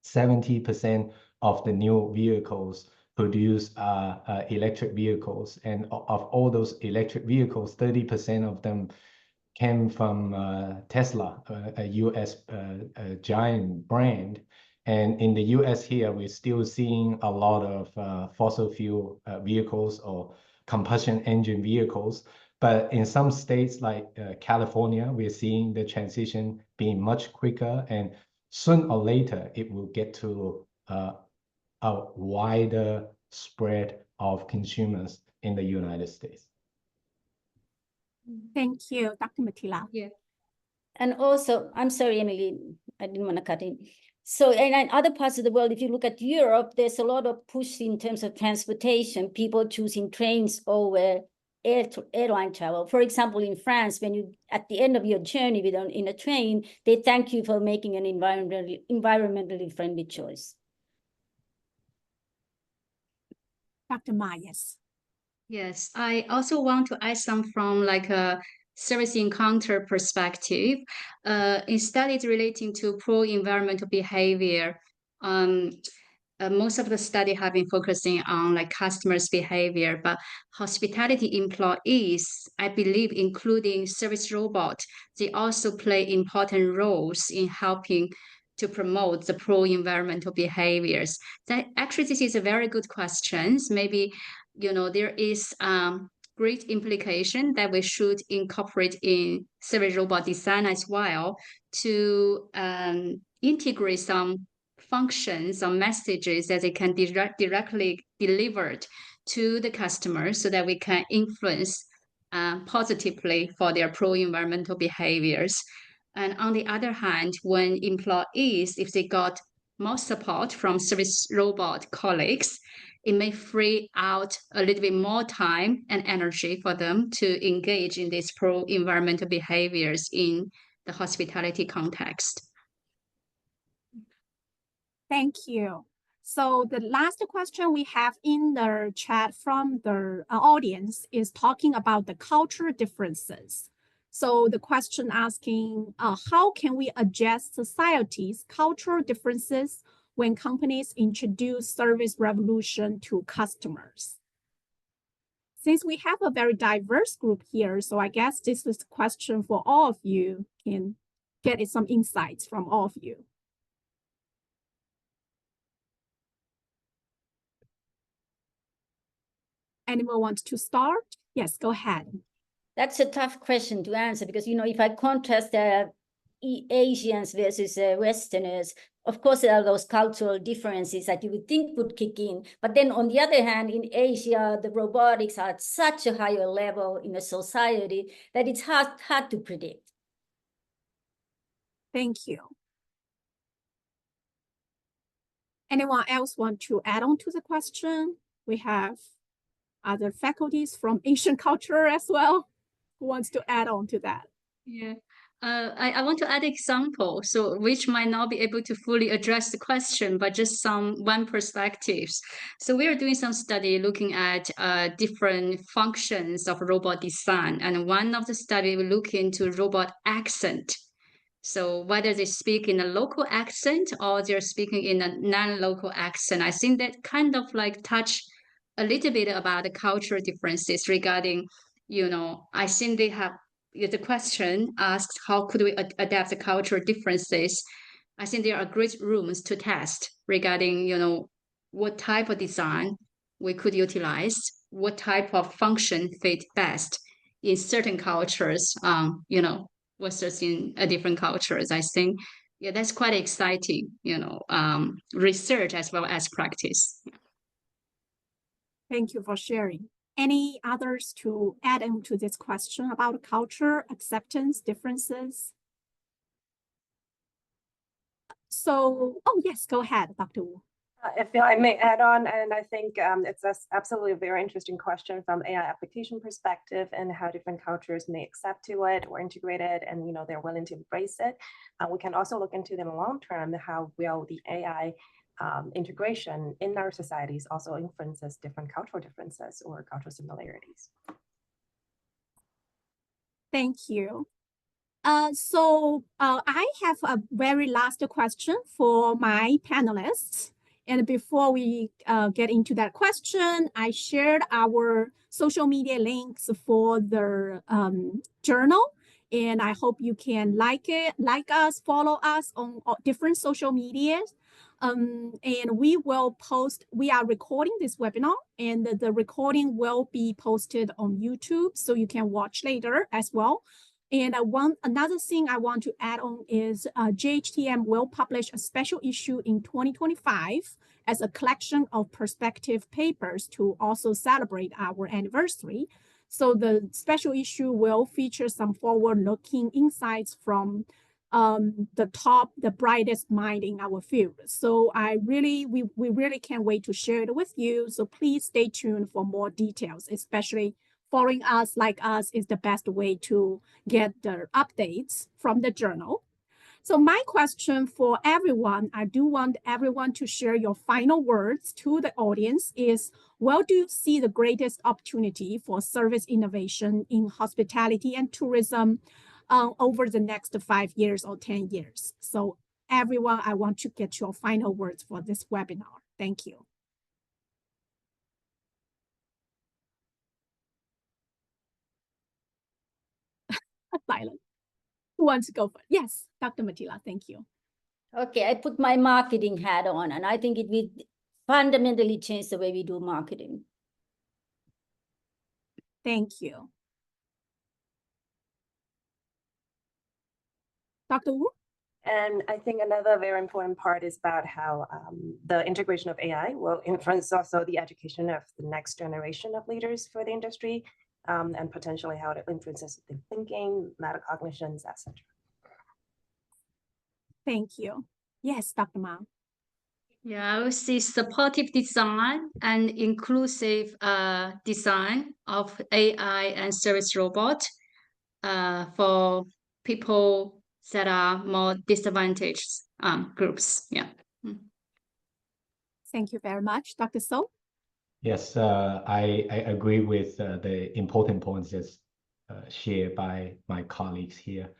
70% of the new vehicles produced are electric vehicles. And of all those electric vehicles, 30% of them came from Tesla, a US giant brand. And in the US here, we're still seeing a lot of fossil fuel vehicles or combustion engine vehicles. But in some states like California, we're seeing the transition being much quicker, and sooner or later, it will get to a wider spread of consumers in the United States. Thank you, Dr. Matila. Yeah. And also, I'm sorry, Emily, I didn't want to cut in. So in other parts of the world, if you look at Europe, there's a lot of push in terms of transportation, people choosing trains over airline travel. For example, in France, when you, at the end of your journey in a train, they thank you for making an environmentally friendly choice. Dr. Ma, yes. Yes, I also want to add some from like a service encounter perspective. In studies relating to pro-environmental behavior, most of the study have been focusing on like customers' behavior, but hospitality employees, I believe, including service robot, they also play important roles in helping to promote the pro-environmental behaviors. That actually, this is a very good question. Maybe, there is great implication that we should incorporate in service robot design as well to integrate some functions or messages that they can directly delivered to the customer so that we can influence positively for their pro-environmental behaviors. And on the other hand, when employees, if they got more support from service robot colleagues, it may free out a little bit more time and energy for them to engage in these pro-environmental behaviors in the hospitality context. Thank you. So the last question we have in the chat from the audience is talking about the cultural differences. So the question asking, how can we adjust society's cultural differences when companies introduce service revolution to customers? Since we have a very diverse group here, so I guess this is a question for all of you, can get some insights from all of you. Anyone wants to start? Yes, go ahead. That's a tough question to answer because, if I contrast Asians versus Westerners, of course, there are those cultural differences that you would think would kick in. But then on the other hand, in Asia, the robotics are at such a higher level in a society that it's hard to predict. Thank you. Anyone else want to add on to the question? We have other faculties from Asian culture as well. Who wants to add on to that? Yeah. I want to add example, so which might not be able to fully address the question, but just one perspectives. So we are doing some study looking at different functions of robot design, and one of the study we look into robot accent. So whether they speak in a local accent or they're speaking in a non-local accent, I think that kind of like touch a little bit about the cultural differences regarding, I think they have the question asks, how could we adapt the cultural differences? I think there are great rooms to test regarding, what type of design we could utilize, what type of function fit best in certain cultures, versus in different cultures. I think, that's quite exciting, research as well as practice. Thank you for sharing. Any others to add into this question about culture, acceptance, differences? So, yes, go ahead, Dr. Wu. If I may add on, and I think it's absolutely a very interesting question from AI application perspective and how different cultures may accept to it or integrate it, and they're willing to embrace it. We can also look into the long term how will the AI integration in our societies also influences different cultural differences or cultural similarities. Thank you. So I have a very last question for my panelists. And before we get into that question, I shared our social media links for the journal. And I hope you can like us, follow us on different social medias. And we will post, we are recording this webinar, and the recording will be posted on YouTube, so you can watch later as well. And another thing I want to add on is JHTM will publish a special issue in 2025 as a collection of perspective papers to also celebrate our anniversary. So the special issue will feature some forward-looking insights from the brightest mind in our field. So we really can't wait to share it with you. So please stay tuned for more details, especially following us like us is the best way to get the updates from the journal. So my question for everyone, I do want everyone to share your final words to the audience is, where do you see the greatest opportunity for service innovation in hospitality and tourism over the next 5 years or 10 years? So everyone, I want to get your final words for this webinar. Thank you. Silent. Who wants to go first? Yes, Dr. Matila, thank you. Okay, I put my marketing hat on, and I think it will fundamentally change the way we do marketing. Thank you. Dr. Wu? And I think another very important part is about how the integration of AI will influence also the education of the next generation of leaders for the industry, and potentially how it influences the thinking, metacognitions, etc. Thank you. Yes, Dr. Ma. Yeah, I would see supportive design and inclusive design of AI and service robot for people that are more disadvantaged groups. Yeah. Thank you very much. Dr. So? Yes, I agree with the important points that's shared by my colleagues here.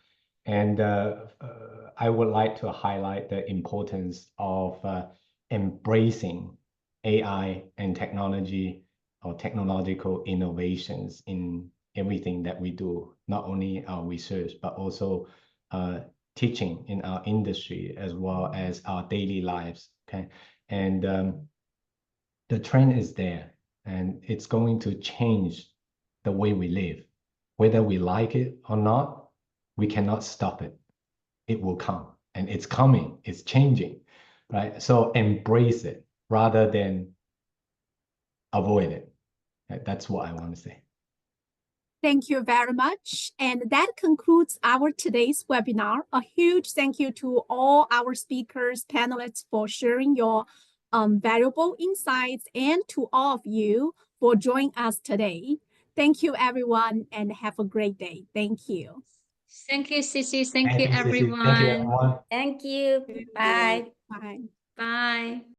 And I would like to highlight the importance of embracing AI and technology or technological innovations in everything that we do, not only our research, but also teaching in our industry as well as our daily lives. Okay. And the trend is there, and it's going to change the way we live. Whether we like it or not, we cannot stop it. It will come, and it's coming, it's changing, right? So embrace it rather than avoid it. That's what I want to say. Thank you very much. And that concludes our today's webinar. A huge thank you to all our speakers, panelists for sharing your valuable insights, and to all of you for joining us today. Thank you, everyone, and have a great day. Thank you. Thank you, Cici. Thank you, Cici. everyone. Thank you, everyone. Thank you. Bye. Bye. Bye.